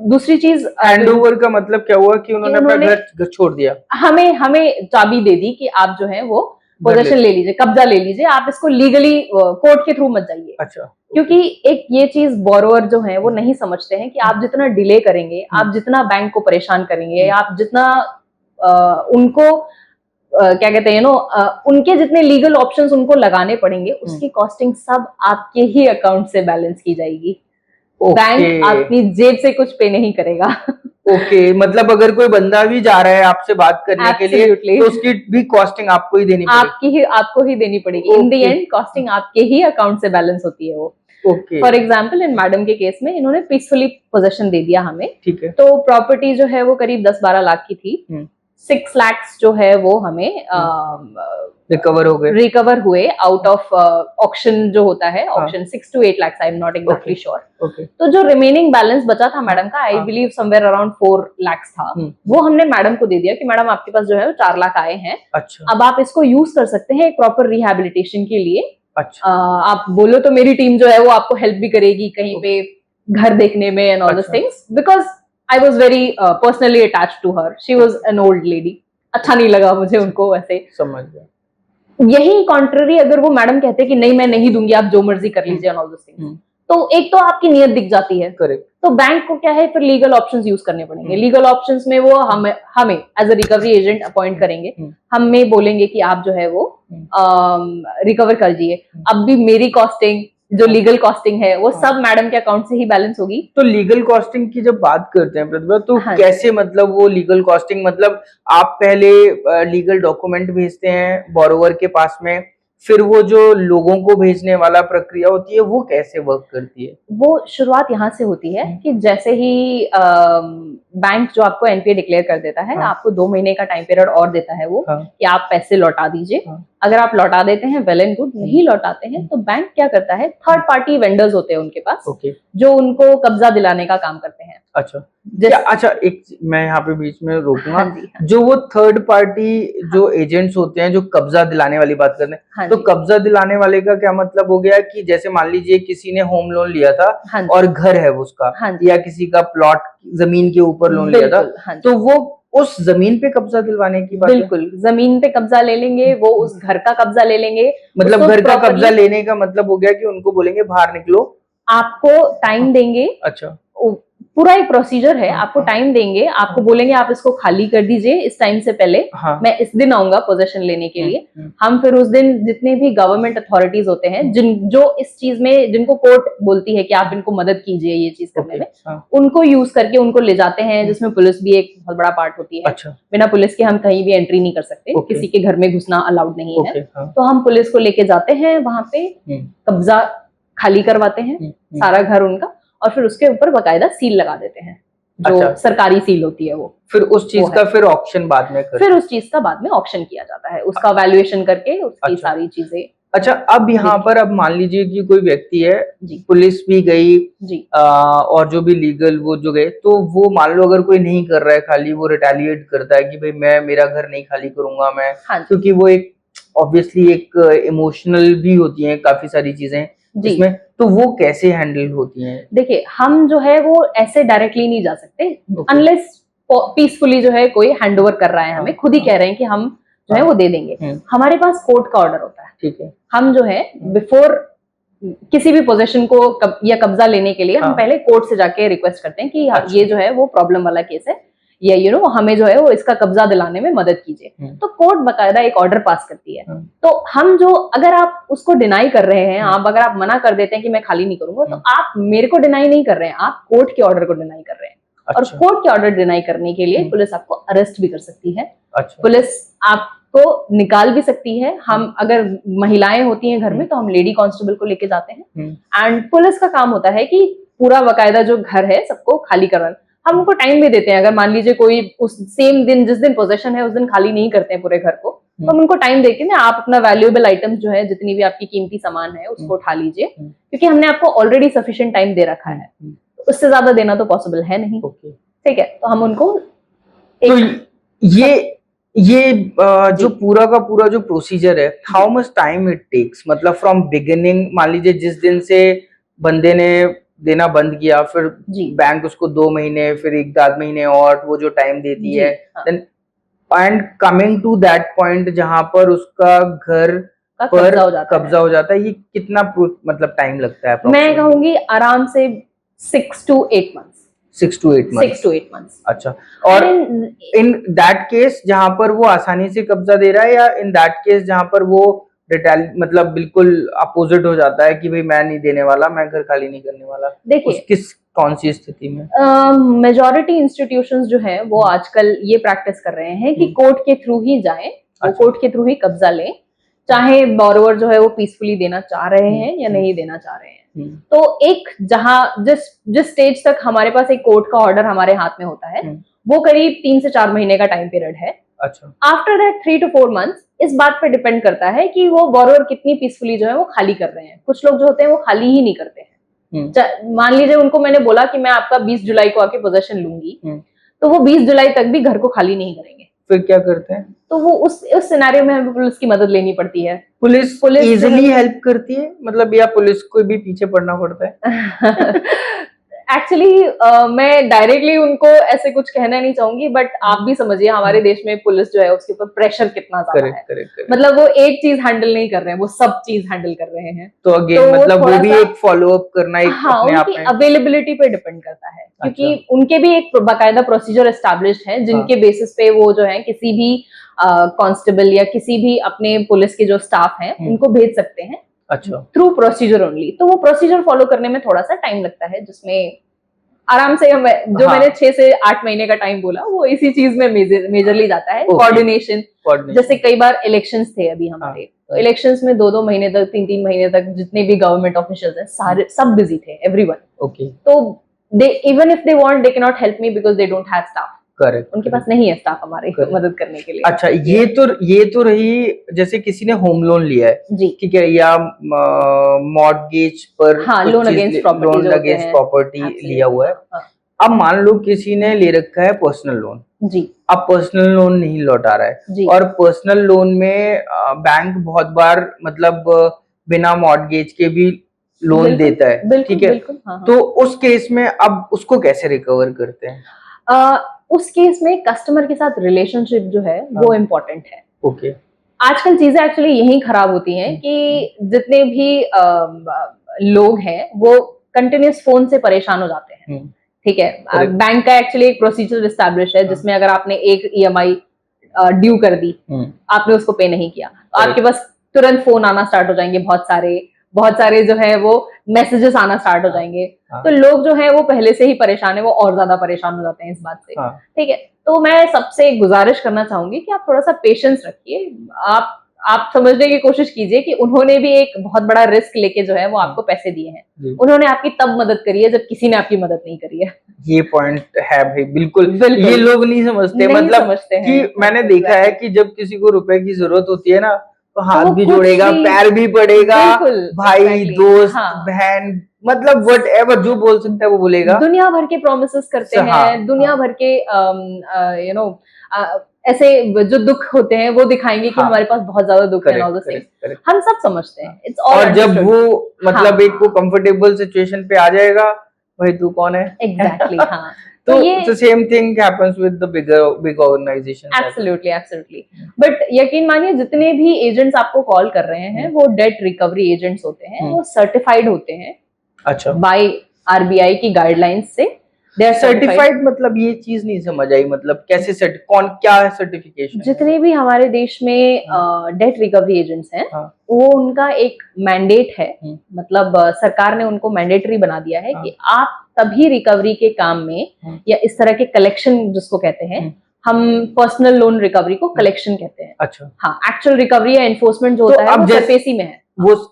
दूसरी चीज, हैंडओवर का मतलब क्या हुआ कि उन्होंने अपना घर छोड़ दिया? हमें चाबी दे दी कि आप जो है वो पोजेशन ले लीजिए, कब्जा ले लीजिए, आप इसको लीगली कोर्ट के थ्रू मत जाइए। अच्छा। क्योंकि एक ये चीज बोरोवर जो है वो नहीं समझते हैं कि आप जितना डिले करेंगे, आप जितना बैंक को परेशान करेंगे, आप जितना उनको क्या कहते हैं उनके जितने लीगल ऑप्शंस उनको लगाने पड़ेंगे, उसकी कॉस्टिंग सब आपके ही अकाउंट से बैलेंस की जाएगी। बैंक अपनी जेब से कुछ पे नहीं करेगा। ओके, मतलब अगर कोई बंदा भी जा रहा है आपसे बात करने के लिए, तो उसकी भी कॉस्टिंग आपको ही देनी पड़ेगी? आपको ही देनी पड़ेगी। इन द एंड कॉस्टिंग आपके ही अकाउंट से बैलेंस होती है वो। फॉर एग्जाम्पल, इन मैडम के केस में इन्होंने पीसफुली पोजेशन दे दिया हमें, ठीक है, तो प्रॉपर्टी जो है वो करीब 10-12 लाख की थी। 6 लाख जो है वो हमें रिकवर हुए आउट ऑफ ऑक्शन जो होता है, auction 6 to 8 lakh, I am not exactly sure. तो जो रिमेनिंग बैलेंस बचा था मैडम का, I believe somewhere around 4 lakh था, वो हमने मैडम को दे दिया कि मैडम आपके पास जो है 4 लाख आए हैं। अच्छा। अब आप इसको यूज कर सकते हैं एक प्रॉपर रिहैबिलिटेशन के लिए। अच्छा। आप बोलो तो मेरी टीम जो है वो आपको हेल्प भी करेगी कहीं पे घर देखने में and all this things, because I was very personally attached to her. She was an old lady. अच्छा नहीं लगा मुझे उनको वैसे। समझ गया। यही कॉन्ट्ररी अगर वो मैडम कहते कि नहीं मैं नहीं दूंगी, आप जो मर्जी कर लीजिए ऑल दिस थिंग्स, तो एक तो आपकी नियत दिख जाती है। करेक्ट। तो बैंक को क्या है, फिर लीगल ऑप्शंस यूज करने पड़ेंगे। लीगल ऑप्शंस में वो हमें as a recovery agent appoint करेंगे, हमें बोलेंगे कि आप जो है वो रिकवर कर दीजिए। अब भी मेरी कॉस्टिंग जो लीगल कॉस्टिंग है वो सब मैडम के अकाउंट से ही बैलेंस होगी। तो लीगल कॉस्टिंग की जब बात करते हैं प्रतिभा, तो कैसे, मतलब वो लीगल कॉस्टिंग, मतलब आप पहले लीगल डॉक्यूमेंट भेजते हैं बोरोवर के पास में, फिर वो जो लोगों को भेजने वाला प्रक्रिया होती है वो कैसे वर्क करती है? वो शुरुआत यहाँ से होती है कि जैसे ही बैंक जो आपको एनपीए डिक्लेयर कर देता है, आपको 2 महीने का टाइम पीरियड और देता है वो, कि आप पैसे लौटा दीजिए। अगर आप लौटा देते हैं वेल एंड गुड, नहीं लौटाते हैं तो बैंक क्या करता है, थर्ड पार्टी वेंडर्स होते हैं उनके पास, जो उनको कब्जा दिलाने का काम करते हैं। अच्छा। अच्छा, एक मैं यहाँ पे बीच में रोकूंगा। जो वो थर्ड पार्टी जो एजेंट्स होते हैं जो कब्जा दिलाने वाली बात करते हैं, तो कब्जा दिलाने वाले का क्या मतलब हो गया कि जैसे मान लीजिए किसी ने होम लोन लिया था और घर है उसका, या किसी का प्लॉट जमीन के ऊपर लोन लिया था, तो वो उस जमीन पे कब्जा दिलवाने की बात? बिल्कुल, जमीन पे कब्जा ले लेंगे, वो उस घर का कब्जा ले लेंगे। मतलब घर का कब्जा लेने का मतलब हो गया कि उनको बोलेंगे बाहर निकलो, आपको टाइम देंगे। अच्छा। पूरा एक प्रोसीजर है, आपको टाइम देंगे, आपको बोलेंगे आप इसको खाली कर दीजिए इस टाइम से पहले, मैं इस दिन आऊंगा पोजेशन लेने के लिए। हम फिर उस दिन जितने भी गवर्नमेंट अथॉरिटीज होते हैं जो इस चीज में, जिनको कोर्ट बोलती है कि आप इनको मदद कीजिए ये चीज करने में, उनको यूज करके उनको ले जाते हैं, जिसमें पुलिस भी एक बहुत बड़ा पार्ट होती है। अच्छा। बिना पुलिस के हम कहीं भी एंट्री नहीं कर सकते, किसी के घर में घुसना अलाउड नहीं है। तो हम पुलिस को लेके जाते हैं वहां पे, कब्जा खाली करवाते हैं सारा घर उनका, और फिर उसके ऊपर बकायदा सील लगा देते हैं, जो सरकारी सील होती है वो। फिर उस चीज का फिर ऑक्शन बाद में फिर उस चीज का बाद में ऑक्शन किया जाता है, उसका वैल्यूएशन करके उसकी सारी चीजें। अच्छा, अब यहाँ पर अब मान लीजिए कि कोई व्यक्ति है, पुलिस भी गई जी, और जो भी लीगल वो जो गए, तो वो मान लो अगर कोई नहीं कर रहा है खाली, वो रिटेलिएट करता है कि भाई मैं मेरा घर नहीं खाली करूंगा मैं, क्योंकि वो एक ऑब्वियसली एक इमोशनल भी होती है काफी सारी चीजें जिसमें, तो वो कैसे हैंडल होती हैं? देखिए, हम जो है वो ऐसे डायरेक्टली नहीं जा सकते अनलेस पीसफुली जो है कोई हैंडओवर कर रहा है, हमें खुद ही कह रहे हैं कि हम जो है वो दे देंगे। हमारे पास कोर्ट का ऑर्डर होता है, ठीक है। हम जो है बिफोर किसी भी पोजीशन को या कब्जा लेने के लिए हम पहले कोर्ट से जाके रिक्वेस्ट करते हैं कि ये जो है वो प्रॉब्लम वाला केस है, या हमें जो है वो इसका कब्जा दिलाने में मदद कीजिए। तो कोर्ट बकायदा एक ऑर्डर पास करती है। तो हम जो, अगर आप उसको डिनाई कर रहे हैं, अगर आप मना कर देते हैं कि मैं खाली नहीं करूंगा, तो आप मेरे को डिनाई नहीं कर रहे हैं, आप कोर्ट के ऑर्डर को डिनाई कर रहे हैं। अच्छा। और कोर्ट के ऑर्डर डिनाई करने के लिए पुलिस आपको अरेस्ट भी कर सकती है। अच्छा। पुलिस आपको निकाल भी सकती है। हम अगर महिलाएं होती हैं घर में, तो हम लेडी कांस्टेबल को लेके जाते हैं, एंड पुलिस का काम होता है कि पूरा बकायदा जो घर है सबको खाली करवाना। हम उनको टाइम भी देते हैं, अगर मान लीजिए कोई उस सेम दिन, जिस दिन पोजेशन है उस दिन खाली नहीं करते हैं पूरे घर को, तो हम उनको टाइम देते हैं, आप अपना वैल्यूएबल आइटम्स जो है, जितनी भी आपकी कीमती सामान है उसको उठा लीजिए, क्योंकि हमने आपको ऑलरेडी सफिशिएंट टाइम दे रखा है। उससे ज्यादा देना तो पॉसिबल है नहीं, ठीक है। तो हम उनको तो ये जो जी पूरा का पूरा जो प्रोसीजर है, how much time it takes, मतलब फ्रॉम बिगिनिंग, मान लीजिए जिस दिन से बंदे ने देना बंद किया, फिर जी बैंक उसको 2 महीने, फिर 1 आध महीने और वो जो टाइम देती जी है, हाँ, then and coming to that point जहां पर उसका घर का पर कब्जा हो जाता है। कब्जा हो जाता है, ये कितना मतलब टाइम लगता है मैं अप्रोक्सीमेटली? कहूंगी आराम से 6 to 8 months। 6 to 8 months। 6 to 8 months। अच्छा, और एंड इन दैट केस जहां पर वो आसानी से कब्जा दे रहा है, या इन दैट केस जहां पर वो रिटेल मतलब बिल्कुल अपोजिट हो जाता है कि भाई मैं नहीं देने वाला, मैं घर खाली नहीं करने वाला, उस देखिए, किस कौन सी स्थिति में? मेजॉरिटी इंस्टीट्यूशंस जो हैं वो आजकल ये प्रैक्टिस कर रहे हैं कि हम्म, कोर्ट के थ्रू ही जाएं, वो अच्छा। कोर्ट के थ्रू ही कब्जा लें, चाहे बोरोवर जो है वो पीसफुली देना चाह रहे हैं या हम्म, नहीं देना चाह रहे हैं। हम्म, तो एक जहां जिस जिस स्टेज तक हमारे पास एक कोर्ट का ऑर्डर हमारे हाथ में होता है, हम्म, वो करीब 3 से 4 महीने का टाइम पीरियड है। अच्छा। आफ्टर दैट 3 to 4 months इस बात पे डिपेंड करता है कि वो बोरोवर कितनी पीसफुली जो है वो खाली कर रहे हैं। कुछ लोग जो होते हैं वो खाली ही नहीं करते हैं। मान लीजिए उनको मैंने बोला कि मैं आपका 20 जुलाई को आके पोजेशन लूंगी, तो वो 20 जुलाई तक भी घर को खाली नहीं करेंगे। फिर क्या करते हैं? तो वो उस सिनेरियो में हमें पुलिस की मदद लेनी पड़ती है। पुलिस पुलिस जो इजीली है- हेल्प करती है, मतलब, या पुलिस को भी पीछे पड़ना पड़ता है? एक्चुअली मैं डायरेक्टली उनको ऐसे कुछ कहना नहीं चाहूंगी, बट आप भी समझिए हमारे देश में पुलिस जो है उसके ऊपर प्रेशर कितना ज्यादा करेक्ट, है। Correct, correct. मतलब वो एक चीज हैंडल नहीं कर रहे हैं, वो सब चीज हैंडल कर रहे हैं। तो तो अगेन वो मतलब वो थोड़ा भी सा- एक फॉलो अप करना एक हाँ, अपने आप उनकी में। अवेलेबिलिटी पे डिपेंड करता है, क्योंकि अच्छा। उनके भी एक बाकायदा प्रोसीजर एस्टैब्लिश्ड है, जिनके बेसिस पे वो जो है किसी भी कांस्टेबल या किसी भी अपने पुलिस के जो स्टाफ हैं उनको भेज सकते हैं अच्छा। Through procedure only. तो वो प्रोसीजर फॉलो करने में थोड़ा सा टाइम लगता है, जिसमें आराम से जो हाँ। मैंने 6 से 8 महीने का टाइम बोला वो इसी चीज में मेजरली जाता है। Okay. कोऑर्डिनेशन, जैसे कई बार इलेक्शंस थे अभी हमारे, तो इलेक्शंस में 2-2 महीने तक, 3-3 महीने तक जितने भी गवर्नमेंट ऑफिशियल्स हैं सारे सब बिजी थे, एवरीवन। ओके, तो they even if they want they can not help me because they don't have staff. Correct, उनके पास नहीं है स्टाफ हमारे Correct. मदद करने के लिए। अच्छा, ये तो रही, जैसे किसी ने होम लोन लिया है, जी ठीक है, या मॉर्गेज पर हाँ, कुछ लोन चीज अगेंस्ट प्रॉपर्टी लोन जो होते अगेंस्ट हैं, प्रॉपर्टी absolutely, लिया हुआ है। हाँ, अब मान लो किसी ने ले रखा है पर्सनल लोन, जी अब पर्सनल लोन नहीं लौटा रहा है, जी और पर्सनल लोन में बैंक बहुत बार मतलब बिना मॉर्गेज के भी लोन बिल्कुल, देता है, बिल्कुल ठीक है। बिल्कुल, हाँ, हाँ। तो उस केस में अब उसको कैसे रिकवर करते हैं? उस केस में कस्टमर के साथ रिलेशनशिप जो है वो हाँ। इम्पोर्टेंट है। ओके। आजकल चीजें एक्चुअली यही खराब होती हैं कि जितने भी लोग हैं वो कंटिन्यूस फोन से परेशान हो जाते हैं, ठीक है। Correct. बैंक का एक्चुअली एक प्रोसीजर एस्टैब्लिश है, जिसमें अगर आपने एक ईएमआई ड्यू कर दी, आपने उसको पे नहीं किया, तो Correct. आपके पास तुरंत फोन आना स्टार्ट हो जाएंगे, बहुत सारे जो है वो मैसेजेस आना स्टार्ट हो जाएंगे। हाँ। तो लोग जो है वो पहले से ही परेशान है, वो और ज्यादा परेशान हो जाते हैं इस बात से, हाँ। ठीक है। तो मैं सबसे गुजारिश करना चाहूंगी कि आप थोड़ा सा पेशेंस रखिए। आप समझने की कोशिश कीजिए कि उन्होंने भी एक बहुत बड़ा रिस्क लेके जो है वो आपको पैसे दिए हैं। उन्होंने आपकी तब मदद करी है जब किसी ने आपकी मदद नहीं करी है। ये पॉइंट है भाई, बिल्कुल, बिल्कुल। ये लोग नहीं समझते, नहीं मतलब समझते कि हैं। मैंने देखा है कि जब किसी को रुपए की जरूरत होती है ना, तो हाथ वो भी कुछ जोड़ेगा, भी- पैर भी पड़ेगा, बिल्कुल, भाई, exactly, दोस्त, हाँ। बहन, मतलब वट एवर जो बोल सकता है वो बोलेगा। दुनिया भर के प्रोमिसेस करते हाँ, हैं, दुनिया हाँ। भर के यू नो ऐसे जो दुख होते हैं वो दिखाएंगे कि हाँ। हमारे पास बहुत ज्यादा दुख है, correct, all the same। Correct, correct. हम सब समझते हैं, इट्स ऑल और जब वो मतलब हाँ। एक वो कंफर्टेबल सिचुएशन पे आ जाएगा, भाई तू कौन है? एग्जैक्टली, हाँ। तो ये the same thing happens with the big organizations. Absolutely but यकीन मानिए जितने भी एजेंट्स आपको कॉल कर रहे हैं वो डेट रिकवरी एजेंट्स होते हैं, वो सर्टिफाइड होते हैं अच्छा, बाय आरबीआई की गाइडलाइंस से। दे आर सर्टिफाइड, मतलब ये चीज नहीं समझ आई, मतलब कैसे कौन क्या है सर्टिफिकेशन? जितने भी हमारे देश में डेट रिकवरी एजेंट्स हैं, हाँ। वो उनका एक मैंडेट है, हम्म। मतलब सरकार ने उनको मैंडेटरी बना दिया है हाँ। कि आप तभी रिकवरी के काम में या इस तरह के कलेक्शन जिसको कहते हैं, हम पर्सनल लोन रिकवरी को कलेक्शन कहते हैं। अच्छा, हाँ, एक्चुअल रिकवरी या एनफोर्समेंट जो तो होता है अब वो जैसे- सरफेसी में है। वो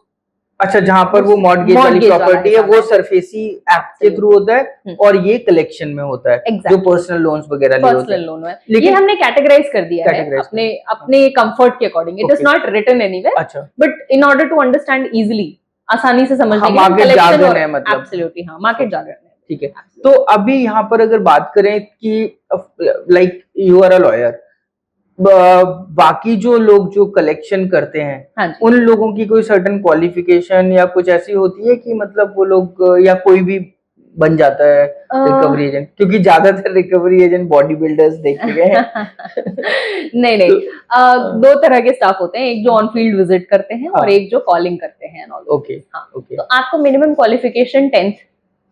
अच्छा, जहां पर वो मॉर्गेज वाली Mortgage वाला प्रॉपर्टी है हिसाब वो है। सरफेसी एक्ट के थ्रू होता है, और ये कलेक्शन में होता है, Exactly. जो पर्सनल लोन्स वगैरह लिए होते पर्सनल हैं। लोन है, लेकिन- ये हमने कैटेगराइज कर दिया है Categorize अपने कर- अपने कंफर्ट के according. It is Okay. Not written anywhere, अच्छा, but in order to understand easily, आसानी से समझने हाँ, के लिए market collection jargon और- है मतलब। Absolutely, हाँ, मार्केट जार्गन है। ठीक है। तो अभी यहाँ पर अगर बात करें कि like you are a lawyer, बाकी जो लोग जो कलेक्शन करते हैं, हाँ जी। उन लोगों की कोई सर्टेन क्वालिफिकेशन या कुछ ऐसी होती है कि मतलब वो लोग या कोई भी बन जाता है रिकवरी एजेंट? क्योंकि ज्यादातर रिकवरी एजेंट बॉडी बिल्डर्स देखे गए हैं। नहीं नहीं, तो दो तरह के स्टाफ होते हैं, एक जो ऑन फील्ड विजिट करते हैं हाँ। और एक जो कॉलिंग करते हैं and all. ओके हाँ, ओके तो आपको मिनिमम क्वालिफिकेशन 10th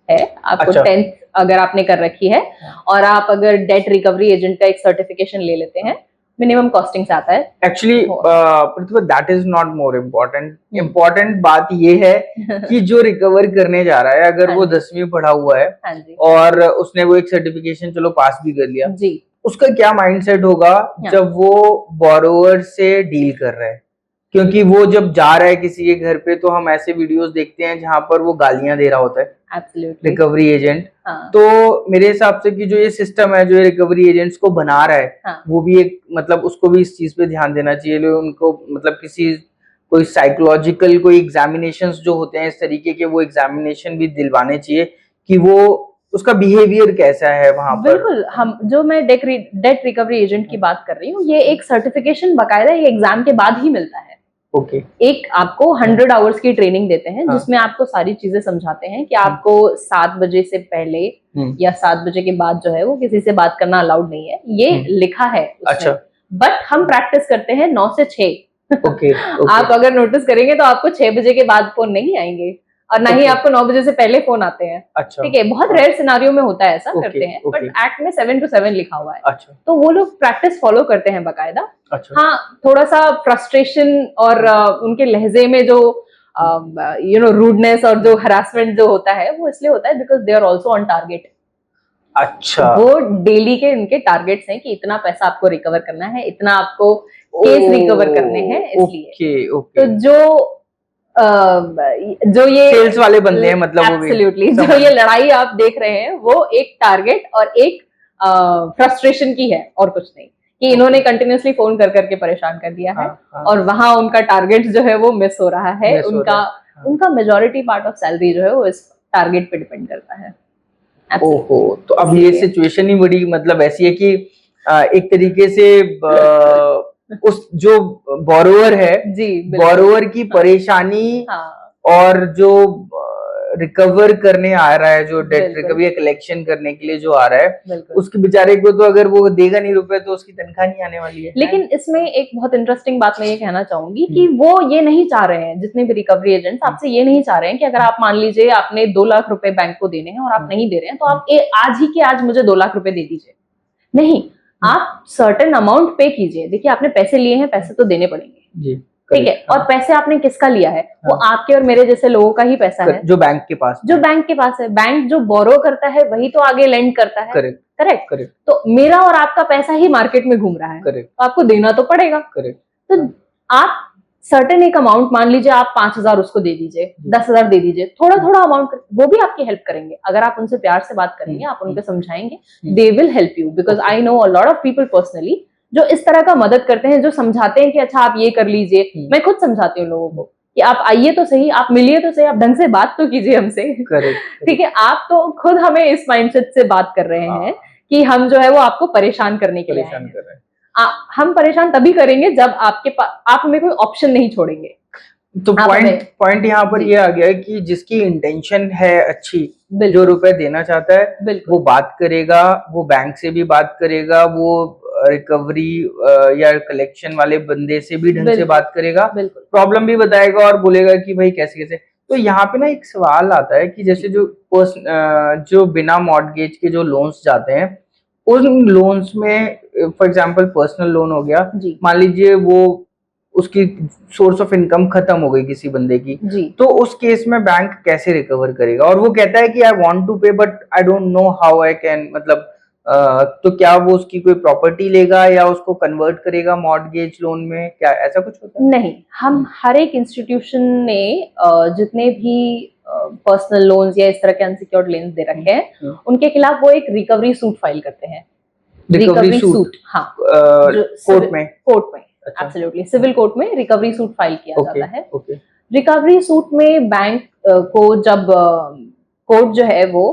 है, आपको अच्छा। 10th अगर आपने कर रखी है और आप अगर डेट रिकवरी एजेंट का एक सर्टिफिकेशन ले लेते हैं, मिनिमम कॉस्टिंग से आता है। एक्चुअली हो। प्रतिभा, that is not more important. Important बात ये है कि जो रिकवर करने जा रहा है, अगर हाँ वो जी। 10वीं पढ़ा हुआ है हाँ जी और उसने वो एक सर्टिफिकेशन चलो पास भी कर लिया, जी, उसका क्या माइंडसेट होगा जब वो बोरोवर से डील कर रहा है? क्योंकि वो जब जा रहा है किसी के घर पे, तो हम ऐसे वीडियोस देखते हैं जहां पर वो गालियां दे रहा होता है एब्सोल्युटली। Recovery agent. हाँ तो मेरे हिसाब से कि जो ये सिस्टम है, जो ये रिकवरी एजेंट्स को बना रहा है, हाँ वो भी एक मतलब उसको भी इस चीज पे ध्यान देना चाहिए। लोग उनको मतलब किसी कोई साइकोलॉजिकल कोई एग्जामिनेशंस जो होते हैं इस तरीके के, वो एग्जामिनेशन भी दिलवाने चाहिए कि वो उसका बिहेवियर कैसा है वहां पर। बिल्कुल। हम जो मैं डेट रिकवरी एजेंट की बात कर रही हूँ, ये एक सर्टिफिकेशन बकायदा ये एग्जाम के बाद ही मिलता है। ओके एक आपको 100 आवर्स की ट्रेनिंग देते हैं हाँ। जिसमें आपको सारी चीजें समझाते हैं कि आपको 7 बजे से पहले या 7 बजे के बाद जो है वो किसी से बात करना अलाउड नहीं है, ये लिखा है उसमें। अच्छा। बट हम प्रैक्टिस करते हैं 9 से 6। ओके आप अगर नोटिस करेंगे तो आपको 6 बजे के बाद फोन नहीं आएंगे और ना ही Okay. आपको 9 बजे से पहले फोन आते हैं। अच्छा ठीक है, बहुत हाँ। रेयर सिनारियो में होता है ऐसा, Okay, करते हैं, बट okay. एक्ट में 7 to 7 लिखा हुआ है। अच्छा तो वो लोग प्रैक्टिस फॉलो करते हैं बकायदा। अच्छा हाँ, थोड़ा सा फ्रस्ट्रेशन और उनके लहजे में जो रूडनेस और जो हरासमेंट जो होता है वो इसलिए होता है because they are also on target. अच्छा वो डेली के इनके टारगेट्स हैं कि इतना पैसा आपको रिकवर करना है, इतना आपको केस रिकवर करने हैं, इसलिए। Okay okay. तो जो ये सेल्स वाले बंदे हैं मतलब वो भी एब्सोल्युटली, जो ये लड़ाई आप देख रहे हैं वो एक टारगेट और एक फ्रस्ट्रेशन की है और कुछ नहीं, कि इन्होंने कंटिन्यूअसली फोन कर करके परेशान कर दिया है। हाँ। और वहां उनका टारगेट जो है वो मिस हो रहा है, Miss हो उनका रहा है, हाँ। उनका मेजॉरिटी पार्ट ऑफ सैलरी जो है वो इस टारगेट पे डिपेंड करता है। ओहो, तो अब ये इसलिए। सिचुएशन ही बड़ी मतलब ऐसी है कि एक तरीके से उस जो बोरोवर है, जी बिल्कुल। बोरोवर की परेशानी हाँ और जो रिकवर करने आ रहा है, जो डेट बिल्कुल। रिकवरी कलेक्शन करने के लिए जो आ रहा है, बिल्कुल। उसके बेचारे को तो अगर वो देगा नहीं रुपए तो उसकी तनख्वाह नहीं आने वाली है। लेकिन इसमें एक बहुत इंटरेस्टिंग बात मैं ये कहना चाहूंगी कि वो ये नहीं चाह रहे हैं, जितने भी रिकवरी एजेंट्स आपसे ये नहीं चाह रहे हैं कि अगर आप मान लीजिए आपने 2 लाख रुपए बैंक को देने हैं और आप नहीं दे रहे हैं तो आप आज ही के आज मुझे 2 लाख रुपए दे दीजिए। नहीं, आप सर्टेन अमाउंट पे कीजिए। देखिए, आपने पैसे लिए हैं, पैसे तो देने पड़ेंगे, जी ठीक है। और पैसे आपने किसका लिया है? वो आपके और मेरे जैसे लोगों का ही पैसा है, जो बैंक के पास जो बैंक के पास है। बैंक जो बोरो करता है वही तो आगे लेंड करता है। Correct correct. करेक्ट तो मेरा और आपका पैसा ही मार्केट में घूम रहा है, करेक्ट तो आपको देना तो पड़ेगा। करेक्ट। तो आप सर्टेन एक अमाउंट, मान लीजिए आप 5,000 उसको दे दीजिए, 10,000 दे दीजिए, थोड़ा थोड़ा अमाउंट, वो भी आपकी हेल्प करेंगे। अगर आप उनसे प्यार से बात करेंगे, आप उनको समझाएंगे, they will help you. Because I know a lot of people personally जो इस तरह का मदद करते हैं, जो समझाते हैं कि अच्छा आप ये कर लीजिए। मैं खुद समझाती हूँ लोगों को कि आप आइए तो सही, आप मिलिए तो सही, आप ढंग से बात तो कीजिए हमसे। ठीक है, आप तो खुद हमें इस माइंडसेट से बात कर रहे हैं कि हम जो है वो आपको परेशान करने के लिए आए हैं। हम परेशान तभी करेंगे जब आपके पास आप हमें कोई ऑप्शन नहीं छोड़ेंगे। तो पॉइंट यहाँ पर ये आ गया है कि जिसकी इंटेंशन है अच्छी, जो रुपए देना चाहता है वो बात करेगा, वो बैंक से भी बात करेगा, वो रिकवरी या कलेक्शन वाले बंदे से भी ढंग से बात करेगा, प्रॉब्लम भी बताएगा और बोलेगा कि भाई कैसे कैसे। तो यहाँ पे ना एक सवाल आता है कि जैसे जो बिना मॉर्टगेज के जो लोन्स जाते हैं, उन लोन्स में फॉर एग्जांपल पर्सनल लोन हो गया, मान लीजिए वो उसकी सोर्स ऑफ इनकम खत्म हो गई किसी बंदे की, तो उस केस में बैंक कैसे रिकवर करेगा? और वो कहता है कि आई वांट टू पे but I don't know how I can, मतलब तो क्या वो उसकी कोई प्रॉपर्टी लेगा या उसको कन्वर्ट करेगा मॉर्टगेज लोन में, क्या ऐसा कुछ होता है? नहीं, हम हर एक इंस्टीट्यूशन ने जितने भी पर्सनल लोन्स या इस तरह के अनसिक्योर्ड लोन्स दे रखे हैं, उनके खिलाफ वो एक रिकवरी सूट फाइल करते हैं। रिकवरी सूट, हाँ, कोर्ट में एब्सोल्युटली, सिविल कोर्ट में रिकवरी सूट फाइल किया जाता है। रिकवरी सूट में बैंक को जब कोर्ट जो है वो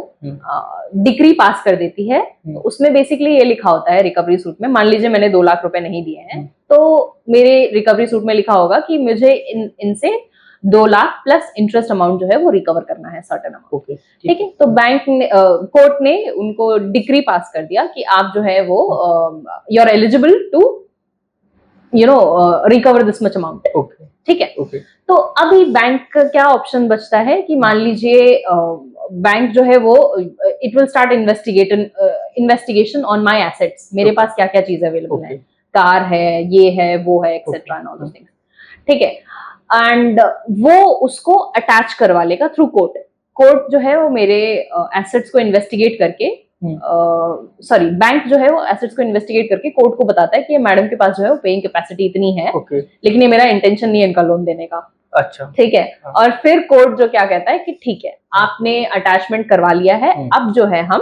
डिक्री पास कर देती है। तो उसमें बेसिकली ये लिखा होता है रिकवरी सूट में, मान लीजिए मैंने 2 लाख रुपए नहीं दिए हैं, तो मेरे रिकवरी सूट में लिखा होगा कि मुझे इनसे 2 लाख प्लस इंटरेस्ट अमाउंट जो है वो रिकवर करना है, सर्टेन अमाउंट। ठीक है, तो बैंक ने कोर्ट ने उनको डिक्री पास कर दिया कि आप जो है वो you are eligible to recover this much amount. ठीक है, तो अभी बैंक का क्या ऑप्शन बचता है कि मान लीजिए बैंक जो है वो it will start investigation on my assets, मेरे पास क्या क्या चीज अवेलेबल है, कार है, ये है, वो है, etcetera and all those things. ठीक है, एंड वो उसको अटैच करवा लेगा थ्रू कोर्ट। कोर्ट जो है वो मेरे एसेट्स को इन्वेस्टिगेट करके बैंक जो है वो एसेट्स को इन्वेस्टिगेट करके कोर्ट को बताता है कि ये मैडम के पास जो है वो पेइंग कैपेसिटी इतनी है, लेकिन ये मेरा इंटेंशन नहीं है इनका लोन देने का। अच्छा, ठीक है, और फिर कोर्ट जो क्या कहता है कि ठीक है, आपने अटैचमेंट करवा लिया है, अब जो है हम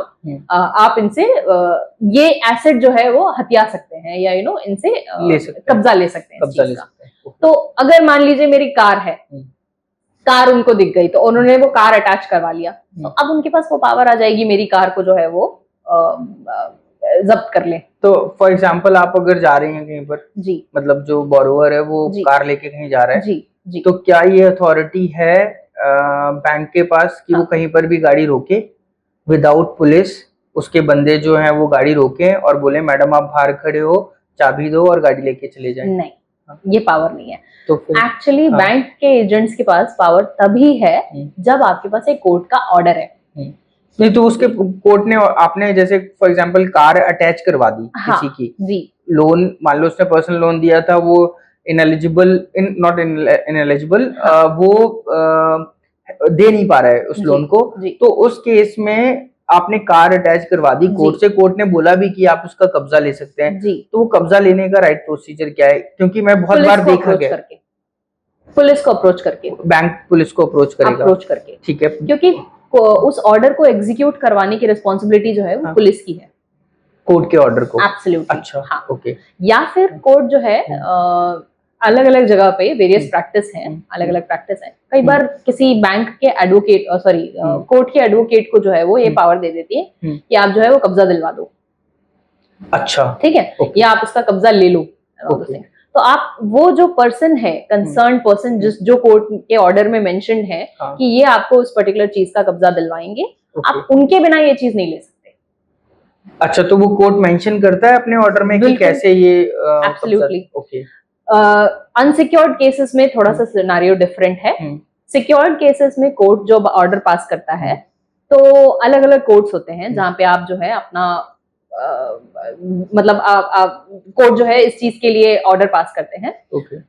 आप इनसे ये एसेट जो है वो हथिया सकते हैं या इनसे कब्जा ले सकते हैं। तो अगर मान लीजिए मेरी कार है, कार उनको दिख गई तो उन्होंने वो कार अटैच करवा लिया, तो अब उनके पास वो पावर आ जाएगी मेरी कार को जो है वो जब्त कर ले। तो फॉर एग्जांपल आप अगर जा रही हैं कहीं पर जी, मतलब जो बोरोवर है वो कार लेके कहीं जा रहा है जी, तो क्या ये अथॉरिटी है बैंक के पास कि वो कहीं पर भी गाड़ी रोके विदाउट पुलिस, उसके बंदे जो हैं वो गाड़ी रोके और बोले मैडम आप बाहर खड़े हो, चाबी दो और गाड़ी लेके चले जाएं? नहीं, ये पावर नहीं है। तो एक्चुअली बैंक के एजेंट्स के पास पावर तभी है जब आपके पास एक कोर्ट का ऑर्डर है। नहीं तो उसके कोर्ट ने, आपने जैसे फॉर एग्जांपल कार अटैच करवा दी किसी की, जी, लोन मान लो उसने पर्सनल लोन दिया था, वो इनएलिजिबल नॉट इनएलिजिबल वो दे नहीं पा रहा है उस लोन को, तो उस केस में आपने कार अटैच करवा दी कोर्ट से, कोर्ट ने बोला भी कि आप उसका कब्जा ले सकते हैं, तो वो कब्जा लेने का राइट प्रोसीजर क्या है? क्योंकि मैं बहुत बार देखा गया पुलिस को अप्रोच करके, बैंक पुलिस को अप्रोच करेगा, ठीक है, क्योंकि उस ऑर्डर को एग्जीक्यूट करवाने की रिस्पॉन्सिबिलिटी जो है वो पुलिस की है, कोर्ट के ऑर्डर को। एब्सोल्युटली। अच्छा, हाँ, ओके। या फिर कोर्ट जो है अलग अलग जगह पे वेरियस प्रैक्टिस है, अलग अलग प्रैक्टिस है। कई बार किसी बैंक के एडवोकेट कोर्ट के एडवोकेट को जो है वो ये पावर दे देती है कि आप जो है वो कब्जा दिलवा दो। अच्छा, ठीक है, या आप उसका कब्जा ले लो। तो आप वो जो पर्सन है, कंसर्न पर्सन, जो कोर्ट के ऑर्डर में मेंशन्ड है कि ये आपको उस पर्टिकुलर चीज का कब्जा दिलवाएंगे, आप उनके बिना ये चीज नहीं ले सकते। अच्छा, तो वो कोर्ट मेंशन करता है अपने ऑर्डर में कि कैसे ये? Absolutely, okay. अनसिक्योर्ड केसेस में थोड़ा सा सिनेरियो डिफरेंट है। सिक्योर्ड केसेस में कोर्ट जो ऑर्डर पास करता है, तो अलग अलग कोर्ट्स होते हैं जहां पे आप जो है अपना मतलब कोर्ट जो है इस चीज के लिए ऑर्डर पास करते हैं।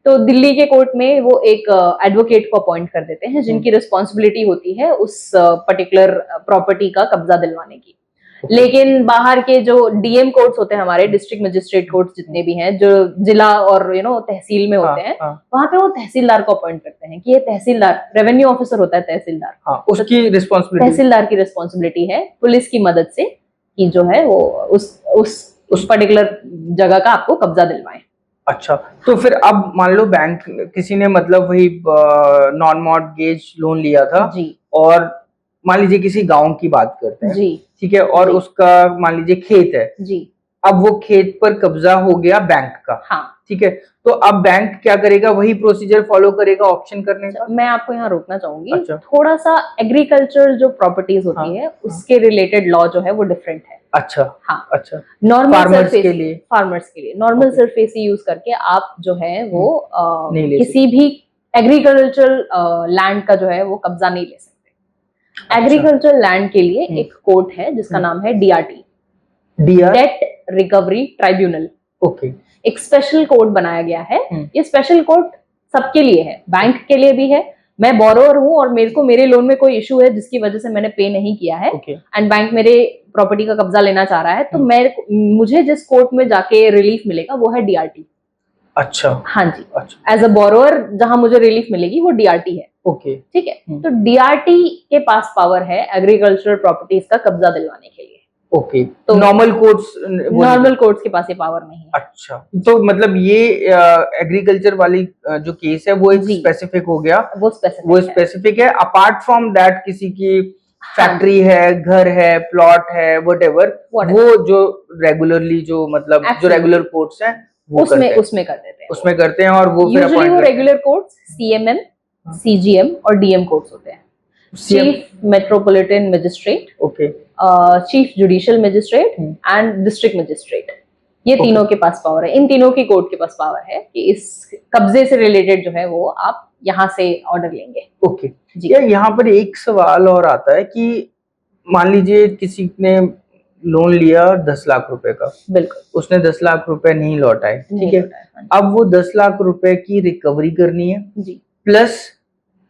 तो दिल्ली के कोर्ट में वो एक एडवोकेट को अपॉइंट कर देते हैं जिनकी रिस्पॉन्सिबिलिटी होती है उस पर्टिकुलर प्रॉपर्टी का कब्जा दिलवाने की। लेकिन बाहर के जो डीएम कोर्ट्स होते हैं, हमारे डिस्ट्रिक्ट मजिस्ट्रेट कोर्ट्स जितने भी हैं, जो जिला और तहसील में होते हैं, वहां पे वो तहसीलदार को अपॉइंट करते हैं कि ये तहसीलदार रेवेन्यू ऑफिसर होता है, तहसीलदार, उसकी रिस्पॉन्सिबिलिटी, तहसीलदार की रिस्पॉन्सिबिलिटी है पुलिस की मदद से कि जो है वो उस पर्टिकुलर जगह का आपको कब्जा दिलवाएं। अच्छा, तो फिर अब मान लो बैंक किसी ने मतलब वही नॉन मॉर्टगेज लोन लिया था जी, और मान लीजिए किसी गांव की बात करते हैं जी, ठीक है, और उसका मान लीजिए खेत है जी, अब वो खेत पर कब्जा हो गया बैंक का, हाँ, ठीक है, तो अब बैंक क्या करेगा? वही प्रोसीजर फॉलो करेगा ऑप्शन करने का? मैं आपको यहाँ रोकना चाहूंगी। अच्छा। थोड़ा सा एग्रीकल्चर जो प्रॉपर्टीज होती है उसके रिलेटेड लॉ जो है वो डिफरेंट है। अच्छा, हाँ, अच्छा, नॉर्मल फार्मर्स के लिए नॉर्मल सरफेस यूज करके आप जो है वो किसी भी एग्रीकल्चरल लैंड का जो है वो कब्जा नहीं ले सकते। एग्रीकल्चरल लैंड के लिए एक कोर्ट है जिसका नाम है DRT, date recovery tribunal. Okay, एक स्पेशल कोर्ट बनाया गया है। ये स्पेशल कोर्ट सबके लिए है, बैंक के लिए भी है। मैं बोरोवर हूँ और मेरे को मेरे लोन में कोई इशू है जिसकी वजह से मैंने पे नहीं किया है एंड बैंक मेरे प्रॉपर्टी का कब्जा लेना चाह रहा है, तो मुझे जिस कोर्ट में जाके रिलीफ मिलेगा वो है DRT। अच्छा, हाँ जी, अच्छा, एज अ बोरोवर जहां मुझे रिलीफ मिलेगी वो DRT है। ओके, ठीक है, तो DRT के पास पावर है एग्रीकल्चरल प्रॉपर्टीज का कब्जा दिलवाने के लिए। ओके, तो नॉर्मल कोर्ट्स के पास ये पावर नहीं है। अच्छा, तो मतलब ये एग्रीकल्चर वाली जो केस है वो एक स्पेसिफिक हो गया, वो स्पेसिफिक है। अपार्ट फ्रॉम दैट किसी की फैक्ट्री है, घर है, प्लॉट है, व्हाटएवर, वो जो रेगुलरली जो मतलब जो Absolutely. रेगुलर कोर्ट्स हैं वो उसमें उसमें कर देते हैं, उसमें करते हैं और वो फिर यूजुअली अपॉइंट वो करते हैं। रेगुलर कोर्ट्स सीएमएम, सीजीएम और डीएम कोर्ट्स होते हैं। Chief metropolitan magistrate, okay, chief judicial magistrate and district magistrate, ये तीनों के पास पावर है। इन तीनों की कोर्ट के पास पावर है कि इस कब्जे से रिलेटेड जो है वो आप यहाँ से ऑर्डर लेंगे। ओके जी। यहाँ पर एक सवाल और आता है कि मान लीजिए किसी ने लोन लिया 10 लाख रुपए का, बिल्कुल, उसने 10 लाख रुपए नहीं लौटाए, ठीक है, अब वो 10 लाख रुपए की रिकवरी करनी है जी, प्लस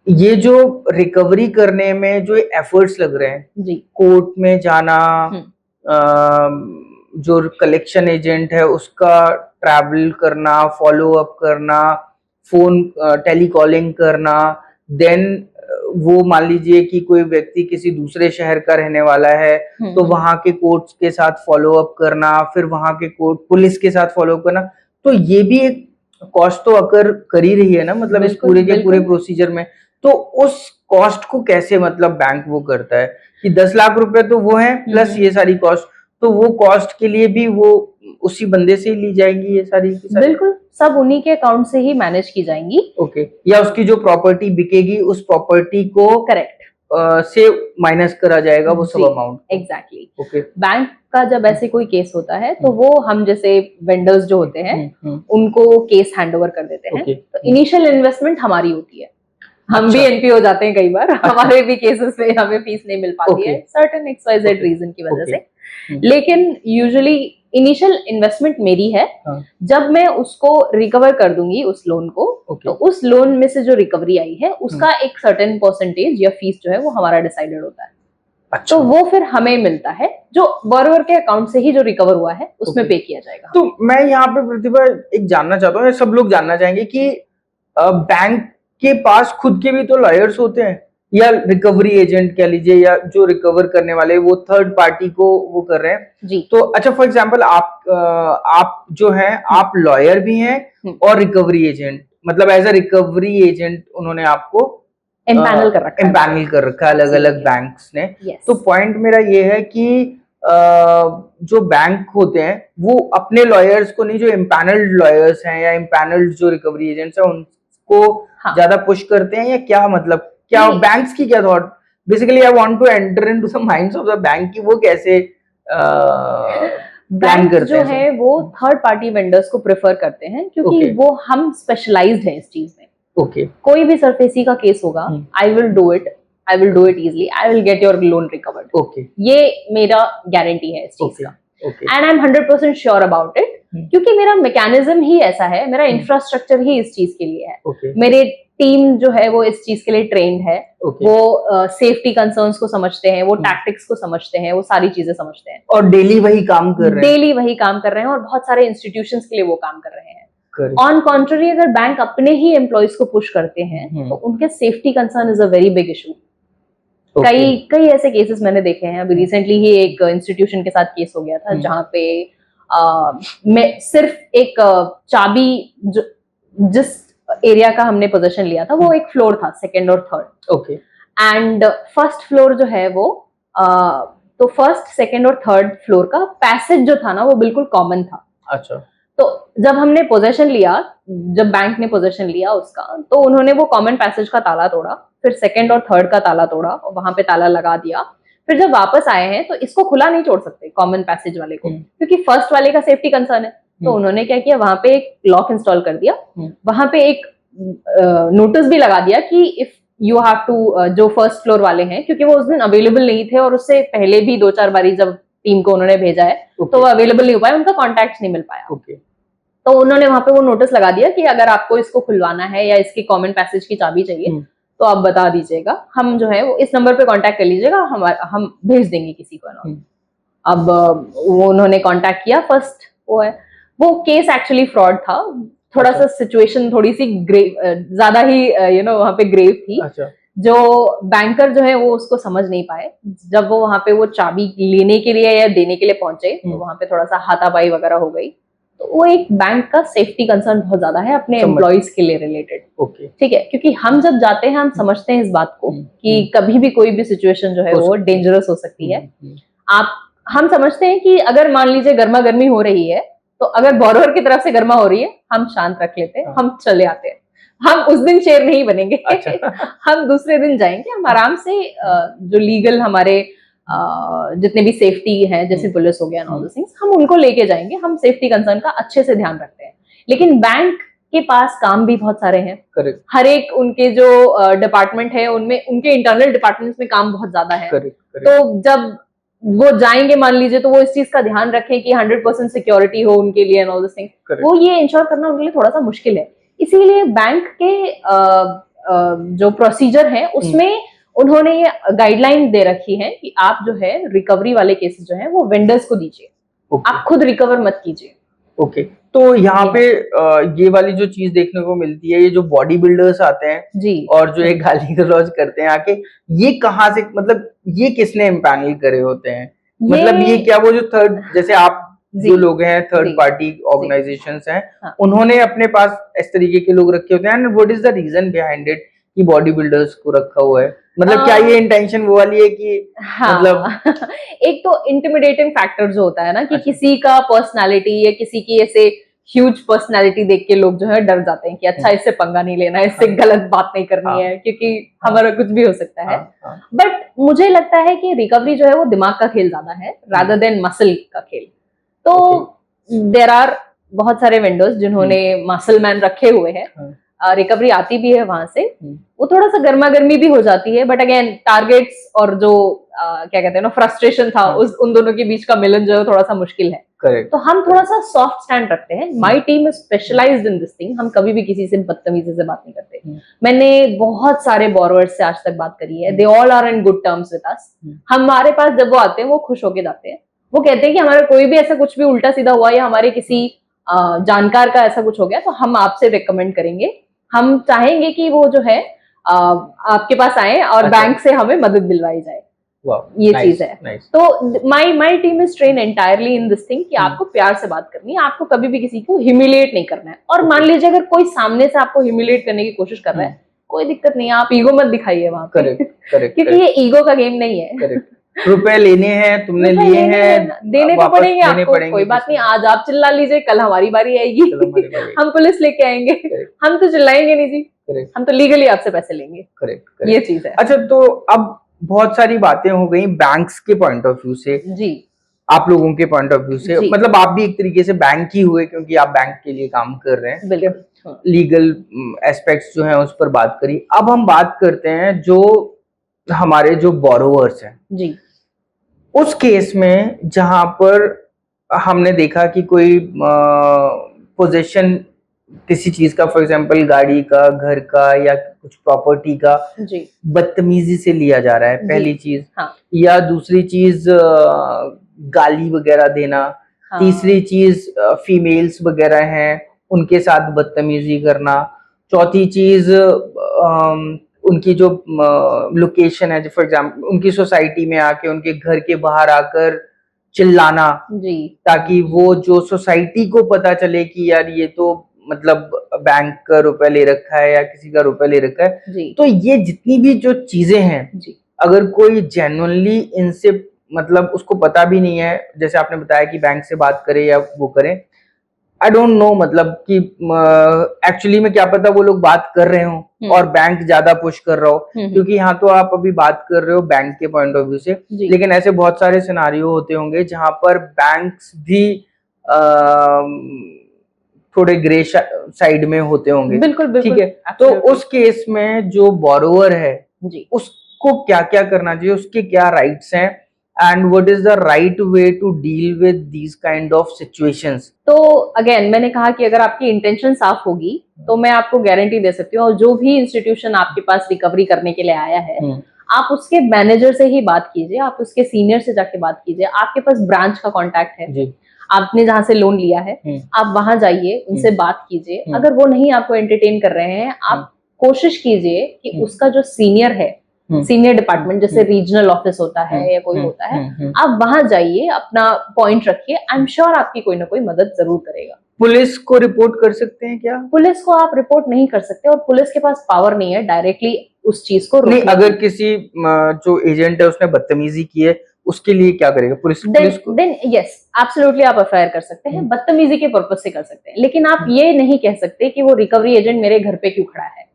ये जो रिकवरी करने में जो एफर्ट्स लग रहे हैं जी, कोर्ट में जाना, जो कलेक्शन एजेंट है उसका ट्रैवल करना, फॉलो अप करना, फोन टेली कॉलिंग करना, देन वो मान लीजिए कि कोई व्यक्ति किसी दूसरे शहर का रहने वाला है तो वहां के कोर्ट्स के साथ फॉलो अप करना, फिर वहां के कोर्ट पुलिस के साथ फॉलो अप करना, तो ये भी एक कॉस्ट तो अकर कर ही रही है ना, मतलब इस पूरे के पूरे प्रोसीजर में। तो उस कॉस्ट को कैसे मतलब बैंक वो करता है कि 10 लाख रुपए तो वो है प्लस ये सारी कॉस्ट, तो वो कॉस्ट के लिए भी वो उसी बंदे से ही ली जाएंगी ये सारी की सारी? बिल्कुल, सब उन्हीं के अकाउंट से ही मैनेज की जाएंगी। ओके, या उसकी जो प्रॉपर्टी बिकेगी उस प्रॉपर्टी को करेक्ट से माइनस करा जाएगा वो सब अमाउंट। एग्जैक्टली। ओके, बैंक का जब ऐसे कोई केस होता है तो वो हम जैसे वेंडर्स जो होते हैं उनको केस हैंड ओवर कर देते हैं। तो इनिशियल इन्वेस्टमेंट हमारी होती है, हम भी एनपी हो जाते हैं कई बार, हमारे भी केसेस में हमें फीस नहीं मिल पाती है सर्टेन XYZ रीजन की वजह से, लेकिन यूजुअली इनिशियल इन्वेस्टमेंट मेरी है। जब मैं उसको रिकवर कर दूंगी उस लोन को, तो उस लोन में से जो रिकवरी आई है उसका एक सर्टेन परसेंटेज या फीस जो है वो हमारा डिसाइडेड होता है। तो वो फिर हमें मिलता है, जो बोरोवर के अकाउंट से ही जो रिकवर हुआ है उसमें पे किया जाएगा। तो मैं यहाँ पे प्रतिभा एक जानना चाहता हूँ, सब लोग जानना चाहेंगे कि बैंक के पास खुद के भी तो लॉयर्स होते हैं या रिकवरी एजेंट कह लीजिए, या जो रिकवर करने वाले वो थर्ड पार्टी को वो कर रहे हैं जी। तो अच्छा, फॉर एग्जांपल आप जो हैं आप लॉयर भी हैं और रिकवरी एजेंट, मतलब एज अ रिकवरी एजेंट उन्होंने आपको एम्पैनल कर रखा है, एम्पैनल कर रखा है अलग अलग बैंक्स ने। तो पॉइंट मेरा ये है कि जो बैंक होते हैं वो अपने लॉयर्स को नहीं, जो एम्पैनल्ड लॉयर्स हैं या एम्पैनल्ड जो रिकवरी एजेंट्स हैं उनको ज्यादा पुश करते हैं, या क्या मतलब क्या बैंक्स की क्या thought? Basically I want to enter into the minds of the bank कि वो कैसे प्लान करते जो है वो थर्ड पार्टी वेंडर्स को प्रेफर करते हैं क्योंकि वो हम स्पेशलाइज्ड हैं इस चीज में। ओके, कोई भी सरफेसी का केस होगा, I will do it easily, I will get your loan recovered. Okay, ये मेरा गारंटी है इस चीज का, and I am 100% sure about it, क्योंकि मेरा मैकेनिज्म ही ऐसा है, मेरा इंफ्रास्ट्रक्चर ही इस चीज के लिए है। मेरे टीम जो है वो इस चीज के लिए ट्रेंड है, वो सेफ्टी कंसर्न्स को समझते हैं, वो टैक्टिक्स को समझते हैं, वो सारी चीजें समझते हैं और डेली वही काम कर रहे हैं और बहुत सारे इंस्टीट्यूशंस के लिए वो काम कर रहे हैं। ऑन कॉन्ट्ररी, अगर बैंक अपने ही एम्प्लॉयज को पुश करते हैं तो उनके safety concern is a very big issue. कई ऐसे केसेस मैंने देखे हैं। अभी रिसेंटली ही एक इंस्टीट्यूशन के साथ केस हो गया था जहां पे मैं सिर्फ एक चाबी, जिस एरिया का हमने पोजीशन लिया था वो एक फ्लोर था, सेकंड और third. Okay, and first floor जो है वो तो फर्स्ट, सेकंड और थर्ड फ्लोर का पैसेज जो था ना वो बिल्कुल कॉमन था। अच्छा, तो जब हमने पोजीशन लिया, जब बैंक ने पोजीशन लिया उसका, तो उन्होंने वो कॉमन पैसेज का ताला तोड़ा, फिर सेकंड और थर्ड का ताला तोड़ा और वहां पे ताला लगा दिया। फिर जब वापस आए हैं तो इसको खुला नहीं छोड़ सकते कॉमन पैसेज वाले को, क्योंकि फर्स्ट वाले का सेफ्टी कंसर्न है। तो उन्होंने क्या किया, वहां पे एक लॉक इंस्टॉल कर दिया, वहां पे एक नोटिस भी लगा दिया कि इफ यू हैव टू, जो फर्स्ट फ्लोर वाले हैं, क्योंकि वो उस दिन अवेलेबल नहीं थे और उससे पहले भी 2-4 बारी जब टीम को उन्होंने भेजा है तो वो अवेलेबल नहीं हो पाया, उनका कॉन्टैक्ट नहीं मिल पाया। तो उन्होंने वहां पे वो नोटिस लगा दिया कि अगर आपको इसको खुलवाना है या इसकी कॉमन पैसेज की चाबी चाहिए तो आप बता दीजिएगा, हम जो है वो इस नंबर पे कांटेक्ट कर लीजिएगा, हम भेज देंगे किसी को। अब वो उन्होंने कांटेक्ट किया, फर्स्ट वो केस एक्चुअली फ्रॉड था, थोड़ा सा सिचुएशन थोड़ी सी ग्रेव, ज्यादा ही वहां पे ग्रेव थी। अच्छा, जो बैंकर जो है वो उसको समझ नहीं पाए। जब वो वहां पे वो चाबी लेने के लिए या देने के लिए पहुंचे तो वहां पे थोड़ा सा हाथापाई वगैरह हो गई। तो वो एक बैंक का सेफ्टी कंसर्न बहुत ज्यादा है अपने समझ- एम्प्लॉयज के लिए रिलेटेड। ओके। ठीक है, क्योंकि हम जब जाते हैं हम समझते हैं इस बात को कि कभी भी कोई भी सिचुएशन जो है हो वो सकती है। डेंजरस हो सकती है। हम समझते हैं कि अगर मान लीजिए गर्मा गर्मी हो रही है, तो अगर बोरोवर की तरफ से गर्मा हो रही है, हम शांत रख लेते हैं, हम चले आते हैं। हम उस दिन शेर नहीं बनेंगे। अच्छा। हम दूसरे दिन जाएंगे, हम आराम से जो लीगल हमारे जितने भी सेफ्टी है, जैसे पुलिस हो गया and all those things, हम उनको लेके जाएंगे। हम सेफ्टी कंसर्न का अच्छे से ध्यान रखते हैं। लेकिन बैंक के पास काम भी बहुत सारे हैं। करेक्ट हर एक उनके जो डिपार्टमेंट है उनमें, उनके इंटरनल डिपार्टमेंट्स में काम बहुत ज्यादा है। करेक्ट। तो जब वो जाएंगे मान लीजिए, तो वो इस चीज का ध्यान रखें कि 100% सिक्योरिटी हो उनके लिए एंड ऑल दिस थिंग, वो ये इंश्योर करना उनके लिए थोड़ा सा मुश्किल है। इसीलिए बैंक के जो प्रोसीजर है उसमें उन्होंने ये गाइडलाइन दे रखी है कि आप जो है रिकवरी वाले केसेस जो है वो वेंडर्स को दीजिए, आप खुद रिकवर मत कीजिए। ओके। तो यहाँ पे ये वाली जो चीज देखने को मिलती है, ये जो बॉडी बिल्डर्स आते हैं जी, और जो एक गाली गलौज करते हैं आके, ये कहाँ से, मतलब ये किसने इम्पैनल करे होते हैं? मतलब ये क्या वो जो थर्ड, जैसे आप जो लोग हैं थर्ड पार्टी ऑर्गेनाइजेशंस हैं, हाँ। उन्होंने अपने पास इस तरीके के लोग रखे होते हैं, and what is the reason behind it कि बॉडी बिल्डर्स को रखा हुआ है? मतलब क्या ये इंटेंशन वो वाली है कि हाँ, मतलब एक तो इंटिमिडेटिंग फैक्टर जो होता है ना कि अच्छा। किसी का पर्सनालिटी या किसी की ऐसे ह्यूज पर्सनालिटी देख के लोग जो है डर जाते हैं कि अच्छा इससे पंगा नहीं लेना है, इससे गलत बात नहीं करनी है, क्योंकि हमारा कुछ भी हो सकता है। बट मुझे लगता है कि रिकवरी जो है वो दिमाग का खेल ज्यादा है रादर देन मसल का खेल। तो देयर आर बहुत सारे वेंडर्स जिन्होंने मसल मैन रखे हुए हैं, रिकवरी आती भी है वहां से, वो थोड़ा सा गर्मा गर्मी भी हो जाती है, बट अगेन टारगेट्स और जो क्या कहते हैं ना फ्रस्ट्रेशन था उन दोनों के बीच का मिलन जो है थोड़ा सा मुश्किल है। करेक्ट। तो हम थोड़ा सा सॉफ्ट स्टैंड रखते हैं। My team is specialised in this thing. हम कभी भी किसी से बदतमीजी से बात नहीं करते। मैंने बहुत सारे बोरोवर्स से आज तक बात करी है, they all are in good terms with us. हमारे पास जब वो आते हैं वो खुश होके जाते हैं। वो कहते हैं कि हमारा कोई भी ऐसा कुछ भी उल्टा सीधा हुआ या हमारे किसी जानकार का ऐसा कुछ हो गया तो हम आपसे रिकमेंड करेंगे। हम चाहेंगे कि वो जो है आपके पास आए और बैंक से हमें मदद दिलवाई जाए। ये चीज है। तो my team is train entirely in this thing कि आपको प्यार से बात करनी है, आपको कभी भी किसी को ह्यूमिलिएट नहीं करना है। और मान लीजिए अगर कोई सामने से आपको ह्यूमिलिएट करने की कोशिश कर रहा है, कोई दिक्कत नहीं है, आप ईगो मत दिखाइए वहां पे। करेक्ट। क्योंकि ये ईगो का गेम नहीं है। रुपए लेने हैं, तुमने लिए हैं, देने तो पड़ेंगे आपको, कोई बात नहीं। आज आप चिल्ला लीजिए, कल हमारी बारी आएगी, हम पुलिस लेके आएंगे। हम तो चिल्लाएंगे नहीं जी, हम तो लीगली आपसे पैसे लेंगे। करेक्ट, ये चीज है। अच्छा, तो अब बहुत सारी बातें हो गई बैंक्स के पॉइंट ऑफ व्यू से, जी, आप लोगों के पॉइंट ऑफ व्यू से, मतलब आप भी एक तरीके से बैंक ही हुए क्योंकि आप बैंक के लिए काम कर रहे हैं। बिल्कुल। लीगल एस्पेक्ट्स जो हैं उस पर बात करी। अब हम बात करते हैं जो हमारे जो बोरोवर्स हैं जी, उस केस में जहां पर हमने देखा कि कोई पोजीशन किसी चीज का, फॉर एग्जांपल गाड़ी का, घर का या कुछ प्रॉपर्टी का जी, बदतमीजी से लिया जा रहा है, पहली चीज। हाँ। या दूसरी चीज गाली वगैरह देना। हाँ। तीसरी चीज फीमेल्स वगैरह हैं उनके साथ बदतमीजी करना। चौथी चीज उनकी जो लोकेशन है, फॉर एग्जांपल उनकी सोसाइटी में आके उनके घर के बाहर आकर चिल्लाना जी, ताकि वो जो सोसाइटी को पता चले कि यार ये तो मतलब बैंक का रुपया ले रखा है या किसी का रुपया ले रखा है जी। तो ये जितनी भी जो चीजें हैं जी, अगर कोई जेन्युइनली इनसे मतलब उसको पता भी नहीं है, जैसे आपने बताया कि बैंक से बात करे या वो करे, आई डोंट नो मतलब कि एक्चुअली में क्या पता वो लोग बात कर रहे हो और बैंक ज्यादा पुश कर रहा हो, क्योंकि यहाँ तो आप अभी बात कर रहे हो बैंक के पॉइंट ऑफ व्यू से, लेकिन ऐसे बहुत सारे सिनारियो होते होंगे जहां पर बैंक्स भी थोड़े ग्रे साइड में होते होंगे। बिल्कुल बिल्कुल, ठीक है। तो उस केस में जो बोरोवर है जी, उसको क्या क्या करना चाहिए, उसके क्या राइट्स हैं, and what is the right way to deal with these kind of situations? तो अगेन मैंने कहा कि अगर आपकी इंटेंशन साफ होगी तो मैं आपको गारंटी दे सकती हूँ, और जो भी इंस्टीट्यूशन आपके पास रिकवरी करने के लिए आया है आप उसके मैनेजर से ही बात कीजिए, आप उसके सीनियर से जाके बात कीजिए। आपके पास ब्रांच का कॉन्टैक्ट है जी, आपने जहां से लोन लिया है आप वहां जाइए, उनसे बात कीजिए। अगर वो नहीं आपको एंटरटेन कर रहे हैं, आप कोशिश कीजिए कि उसका जो सीनियर है, सीनियर डिपार्टमेंट जैसे रीजनल ऑफिस होता है या कोई होता है, आप वहां जाइए, अपना पॉइंट रखिए। आई एम श्योर आपकी कोई ना कोई मदद जरूर करेगा। पुलिस को रिपोर्ट कर सकते हैं क्या? पुलिस को आप रिपोर्ट नहीं कर सकते और पुलिस के पास पावर नहीं है डायरेक्टली उस चीज को नहीं, रोकने अगर की। किसी जो एजेंट है उसने बदतमीजी की है, उसके लिए क्या करेगा पुलिस को? देन यस एब्सोल्युटली आप एफआईआर कर सकते हैं, बदतमीजी के पर्पज से कर सकते हैं, लेकिन आप ये नहीं कह सकते कि वो रिकवरी एजेंट मेरे घर पे क्यों खड़ा है।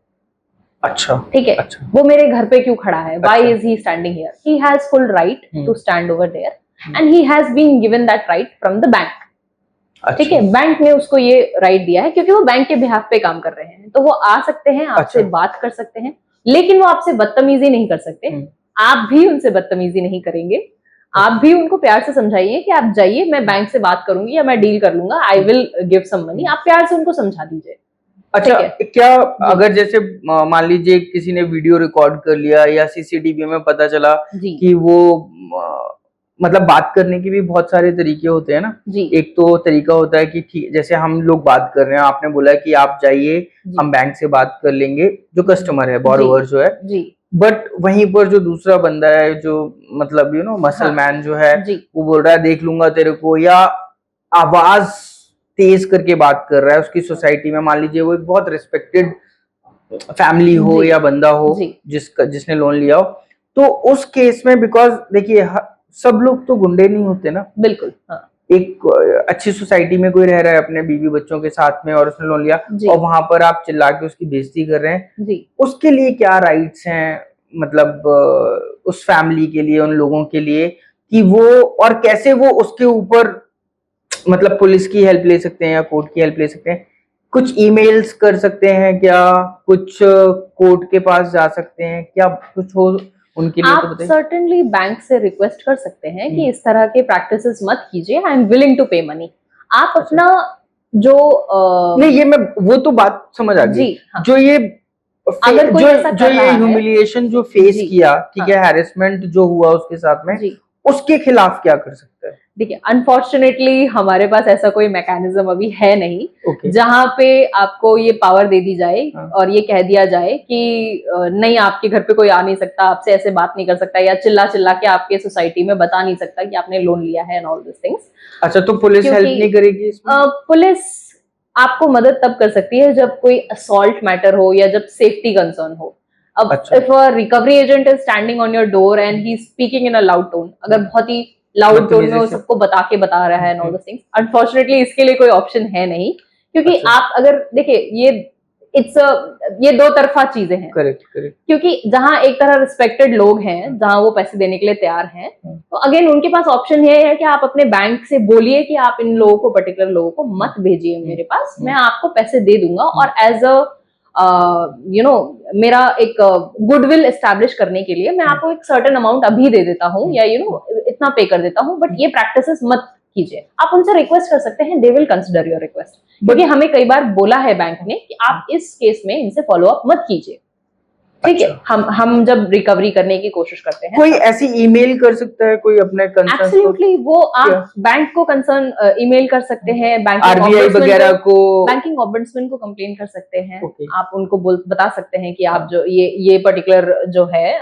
अच्छा, ठीक है, अच्छा, वो मेरे घर पे क्यों खड़ा है, व्हाई अच्छा। Is he standing here, he has full right to hmm. Stand over there and he has been given that right from the bank. ठीक है, अच्छा, बैंक ने उसको ये राइट दिया है क्योंकि वो बैंक के बिहाफ पे काम कर रहे हैं, तो वो आ सकते हैं, आपसे अच्छा। बात कर सकते हैं, लेकिन वो आपसे बदतमीजी नहीं कर सकते। हम्म। आप भी उनसे बदतमीजी नहीं करेंगे, आप भी उनको प्यार से समझाइए कि आप जाइए, मैं बैंक से बात करूंगी या मैं डील कर लूंगा, I will give some money, आप प्यार से उनको समझा दीजिए। अच्छा, ठीक है। क्या अगर जैसे मान लीजिए किसी ने वीडियो रिकॉर्ड कर लिया या सीसीटीवी में पता चला जी कि वो मतलब बात करने के भी बहुत सारे तरीके होते हैं ना। जी एक तो तरीका होता है कि ठीक जैसे हम लोग बात कर रहे हैं, आपने बोला कि आप जाइए, जी हम बैंक से बात कर लेंगे, जो कस्टमर है, बोरोवर जो है, जी बट वहीं पर जो दूसरा बंदा है, जो मतलब मसल हाँ, मैन जो है, जी वो बोल रहा है देख लूंगा तेरे को, या आवाज तेज करके बात कर रहा है उसकी सोसाइटी में। मान लीजिए वो एक बहुत रिस्पेक्टेड फैमिली हो जी या बंदा हो जी जिसने लोन लिया हो, तो उस केस में बिकॉज देखिए सब लोग तो गुंडे नहीं होते ना। बिल्कुल हाँ एक अच्छी सोसाइटी में कोई रह रहा है अपने बीवी बच्चों के साथ में और उसने लोन लिया, जी और वहां पर आप चिल्ला के उसकी बेइज्जती कर रहे हैं, जी उसके लिए क्या राइट्स हैं, मतलब उस फैमिली के लिए, उन लोगों के लिए, कि वो और कैसे वो उसके ऊपर मतलब पुलिस की हेल्प ले सकते हैं या कोर्ट की हेल्प ले सकते हैं? कुछ ईमेल्स कर सकते हैं क्या? कुछ कोर्ट के पास जा सकते हैं क्या? कुछ हो उनके लिए तो आप बताइए। सर्टेनली बैंक से रिक्वेस्ट कर सकते हैं कि इस तरह के प्रैक्टिसेस मत कीजिए, आई एम विलिंग टू पे मनी। आप अपना जो नहीं, ये मैं वो तो बात समझ आ गई। जी हाँ, जो ये अगर कोई ऐसा जो कर ये रहा है ह्यूमिलिएशन जो फेस जी किया, ठीक हाँ है, हैरेसमेंट जो हुआ उसके साथ में, जी उसके खिलाफ क्या कर सकते हैं? देखिए, अनफॉर्चुनेटली हमारे पास ऐसा कोई मैकेनिज्म अभी है नहीं ओके। जहां पे आपको ये पावर दे दी जाए हाँ। और ये कह दिया जाए कि नहीं, आपके घर पे कोई आ नहीं सकता, आपसे ऐसे बात नहीं कर सकता, या चिल्ला चिल्ला के आपके सोसाइटी में बता नहीं सकता कि आपने लोन लिया है एंड ऑल दिस थिंग्स। अच्छा, तो पुलिस हेल्प क्योंकि नहीं करेगी इसमें? पुलिस आपको मदद तब कर सकती है जब कोई असॉल्ट मैटर हो या जब सेफ्टी कंसर्न हो। अब अच्छा। If a recovery agent is standing on your door and he is speaking in a loud tone, अगर बहुत ही लाउड टोन में बदतमीजी वो से। सबको बता रहा है and all this things, unfortunately इसके लिए कोई ऑप्शन है नहीं, क्योंकि अच्छा। आप अगर देखिए ये दो तरफा चीजें हैं। Correct, correct. क्योंकि जहां एक तरह रिस्पेक्टेड लोग हैं, जहां वो पैसे देने के लिए तैयार हैं, तो अगेन उनके पास ऑप्शन ये है कि आप अपने बैंक से बोलिए कि आप इन लोगों को, पर्टिकुलर लोगों को मत भेजिए मेरे पास, मैं आपको पैसे दे दूंगा, और एज अ मेरा एक गुडविल एस्टैब्लिश करने के लिए मैं आपको एक सर्टेन अमाउंट अभी दे देता हूँ, या इतना पे कर देता हूँ, बट ये प्रैक्टिसेस मत कीजिए। आप उनसे रिक्वेस्ट कर सकते हैं, they will consider your request, क्योंकि हमें कई बार बोला है बैंक ने कि आप इस केस में इनसे फॉलो अप मत कीजिए। ठीक है, हम जब रिकवरी करने की कोशिश करते हैं, कोई ऐसी ईमेल कर सकता है कोई अपने कंसर्न? एब्सोल्युटली, वो आप बैंक को कंसर्न ईमेल कर सकते हैं, आरबीआई वगैरह को, बैंकिंग ऑम्बड्समैन को कंप्लेन कर सकते हैं। Okay. आप उनको बता सकते हैं कि आप जो ये पर्टिकुलर जो है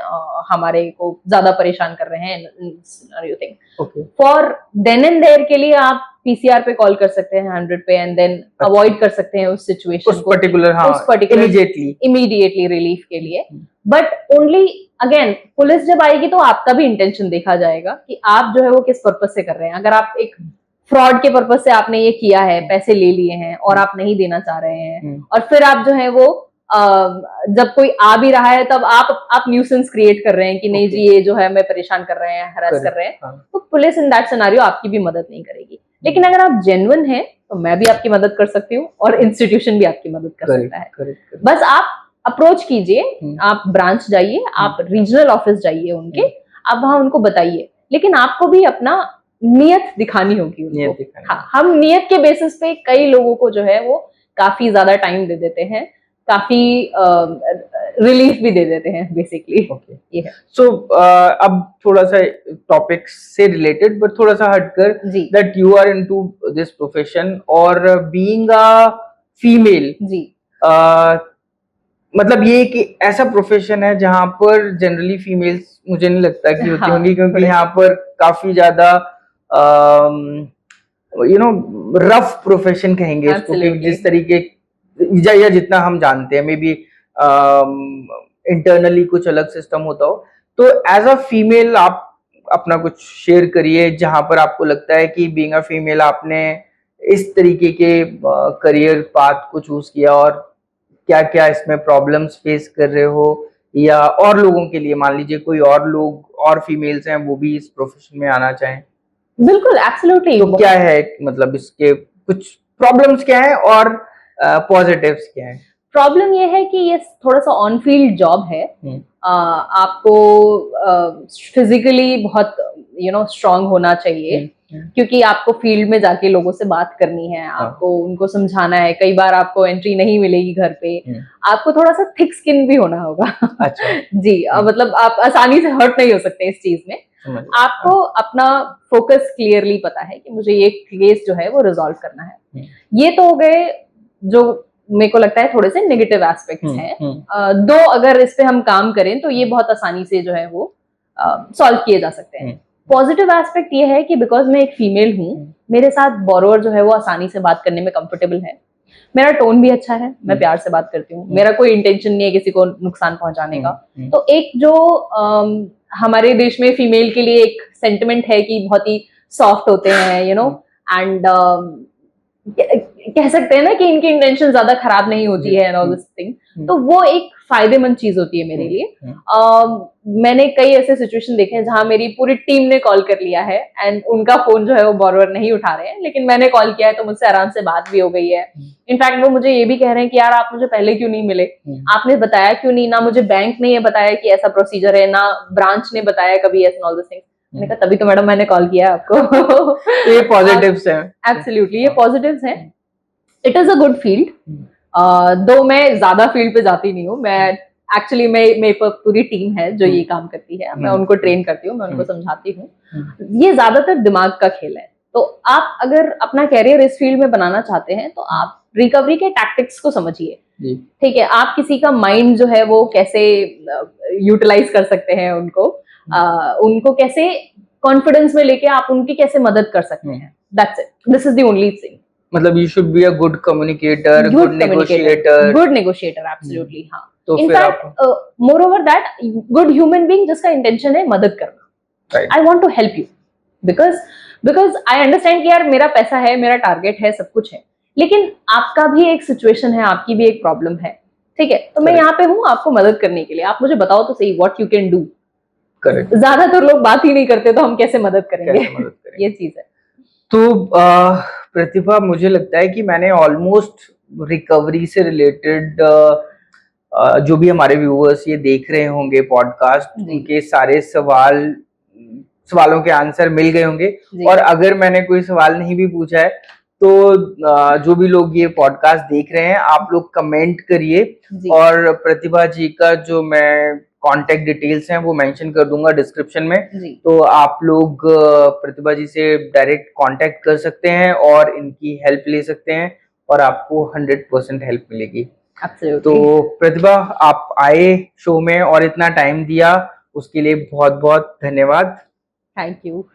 हमारे को ज्यादा परेशान कर रहे हैं, you think for then and there के लिए आप पीसीआर पे कॉल कर सकते हैं 100 पे, एंड देन अवॉइड कर सकते हैं उस सिचुएशन को, उस पर्टिकुलर इमीडिएटली रिलीफ के लिए। बट ओनली अगेन पुलिस जब आएगी तो आपका भी इंटेंशन देखा जाएगा कि आप जो है वो किस पर्पस से कर रहे हैं। अगर आप एक फ्रॉड के पर्पस से आपने ये किया है, पैसे ले लिए हैं और आप नहीं देना चाह रहे हैं, और फिर आप जो है वो जब कोई आ भी रहा है तब आप न्यूसेंस क्रिएट कर रहे हैं कि नहीं जी, ये जो है हमें परेशान कर रहे हैं, हरास कर रहे हैं, तो पुलिस इन दैट सिनेरियो आपकी भी मदद नहीं करेगी। लेकिन अगर आप जेन्युइन हैं तो मैं भी आपकी मदद कर सकती हूँ और इंस्टीट्यूशन भी आपकी मदद कर सकता है। बस आप अप्रोच कीजिए, आप ब्रांच जाइए, आप रीजनल ऑफिस जाइए उनके, आप वहां उनको बताइए, लेकिन आपको भी अपना नियत दिखानी होगी उनको। हाँ, हम नियत के बेसिस पे कई लोगों को जो है वो काफी ज्यादा टाइम दे देते हैं, काफी रिलीफ भी दे देते हैं बेसिकली। ये है। सो अब थोड़ा सा टॉपिक से रिलेटेड बट थोड़ा सा हटकर, that you are into this profession और बीइंग अ फीमेल जी, मतलब ये कि ऐसा प्रोफेशन है जहां पर जनरली फीमेल्स मुझे नहीं लगता कि होती होंगी, क्योंकि यहाँ पर काफी ज्यादा रफ प्रोफेशन कहेंगे इसको, कि Absolutely. जिस तरीके या जितना हम जानते हैं, मे बी इंटरनली कुछ अलग सिस्टम होता हो, तो एज अ फीमेल आप अपना कुछ शेयर करिए जहां पर आपको लगता है कि बीइंग अ फीमेल आपने इस तरीके के करियर पाथ को चूज किया, और क्या क्या इसमें प्रॉब्लम्स फेस कर रहे हो, या और लोगों के लिए मान लीजिए कोई और लोग और फीमेल्स हैं वो भी इस प्रोफेशन में आना चाहें, बिल्कुल, एब्सोल्युटली। तो क्या है, मतलब इसके कुछ प्रॉब्लम्स क्या है और पॉजिटिव्स क्या है? प्रॉब्लम ये है कि ये थोड़ा सा ऑन फील्ड जॉब है। आपको फिजिकली बहुत स्ट्रांग होना चाहिए, क्योंकि आपको फील्ड में जाके लोगों से बात करनी है, आपको उनको समझाना है। कई बार आपको एंट्री नहीं मिलेगी घर पे, आपको थोड़ा सा थिक स्किन भी होना होगा। अच्छा। जी, मतलब आप आसानी से हर्ट नहीं हो सकते इस चीज में। आपको अपना फोकस क्लियरली पता है कि मुझे ये केस जो है वो रिजॉल्व करना है। ये तो हो गए जो मेरे को लगता है थोड़े से नेगेटिव एस्पेक्ट्स हैं। दो अगर इस पे हम काम करें तो ये बहुत आसानी से जो है वो सॉल्व किए जा सकते हैं। पॉजिटिव एस्पेक्ट ये है कि बिकॉज मैं एक फीमेल हूँ, मेरे साथ बोरोवर जो है वो आसानी से बात करने में कंफर्टेबल है। मेरा टोन भी अच्छा है, मैं प्यार से बात करती हूँ, मेरा कोई इंटेंशन नहीं है किसी को नुकसान पहुंचाने का। तो एक जो हमारे देश में फीमेल के लिए एक सेंटिमेंट है कि बहुत ही सॉफ्ट होते हैं, एंड कह सकते हैं ना कि इनकी इंटेंशन ज्यादा खराब नहीं होती है एंड ऑल दिस थिंग, तो वो एक फायदेमंद चीज होती है मेरे लिए। मैंने कई ऐसे सिचुएशन देखे हैं जहां मेरी पूरी टीम ने कॉल कर लिया है एंड उनका फोन जो है वो बोरोवर नहीं उठा रहे हैं, लेकिन मैंने कॉल किया है तो मुझसे आराम से बात भी हो गई है। इनफैक्ट वो मुझे ये भी कह रहे हैं कि यार आप मुझे पहले क्यों नहीं मिले, आपने बताया क्यों नहीं, ना मुझे बैंक ने ये बताया कि ऐसा प्रोसीजर है, ना ब्रांच ने बताया कभी ऐसा ऑल दिस थिंग्स। मैंने कहा तभी तो मैडम मैंने कॉल किया है आपको। ये पॉजिटिव्स हैं। एब्सोल्युटली, ये पॉजिटिव्स हैं। It is a good field. दो मैं ज्यादा फील्ड पे जाती नहीं हूँ, मैं एक्चुअली मेरे पर पूरी टीम है जो ये काम करती है, मैं उनको ट्रेन करती हूँ, मैं उनको समझाती हूँ। ये ज्यादातर दिमाग का खेल है। तो आप अगर अपना कैरियर इस फील्ड में बनाना चाहते हैं तो आप रिकवरी के टैक्टिक्स को समझिए। ठीक है, आप किसी का माइंड जो है वो कैसे यूटिलाइज कर सकते हैं, उनको कैसे कॉन्फिडेंस में लेके आप उनकी कैसे मदद कर सकते हैं। That's it, this is the only thing. मतलब you should be a good communicator, good negotiator, absolutely. हाँ, तो in fact moreover that good human being जिसका इंटेंशन है मदद करना। I want to help you because I understand कि यार मेरा पैसा है, मेरा टारगेट है, सब कुछ है, लेकिन आपका भी एक सिचुएशन है, आपकी भी एक प्रॉब्लम है। ठीक है, तो मैं यहाँ पे हूँ आपको मदद करने के लिए। आप मुझे बताओ तो सही what you can do. Correct. ज्यादातर लोग बात ही नहीं करते, तो हम कैसे मदद करेंगे? ये चीज है। तो प्रतिभा, मुझे लगता है कि मैंने ऑलमोस्ट रिकवरी से रिलेटेड जो भी हमारे व्यूअर्स ये देख रहे होंगे पॉडकास्ट, उनके सारे सवालों के आंसर मिल गए होंगे। और अगर मैंने कोई सवाल नहीं भी पूछा है तो जो भी लोग ये पॉडकास्ट देख रहे हैं, आप लोग कमेंट करिए, और प्रतिभा जी का जो मैं कांटेक्ट डिटेल्स हैं वो मेंशन कर दूंगा डिस्क्रिप्शन में, तो आप लोग प्रतिभा जी से डायरेक्ट कांटेक्ट कर सकते हैं और इनकी हेल्प ले सकते हैं, और आपको 100% हेल्प मिलेगी। तो प्रतिभा, आप आए शो में और इतना टाइम दिया, उसके लिए बहुत बहुत धन्यवाद। Thank you.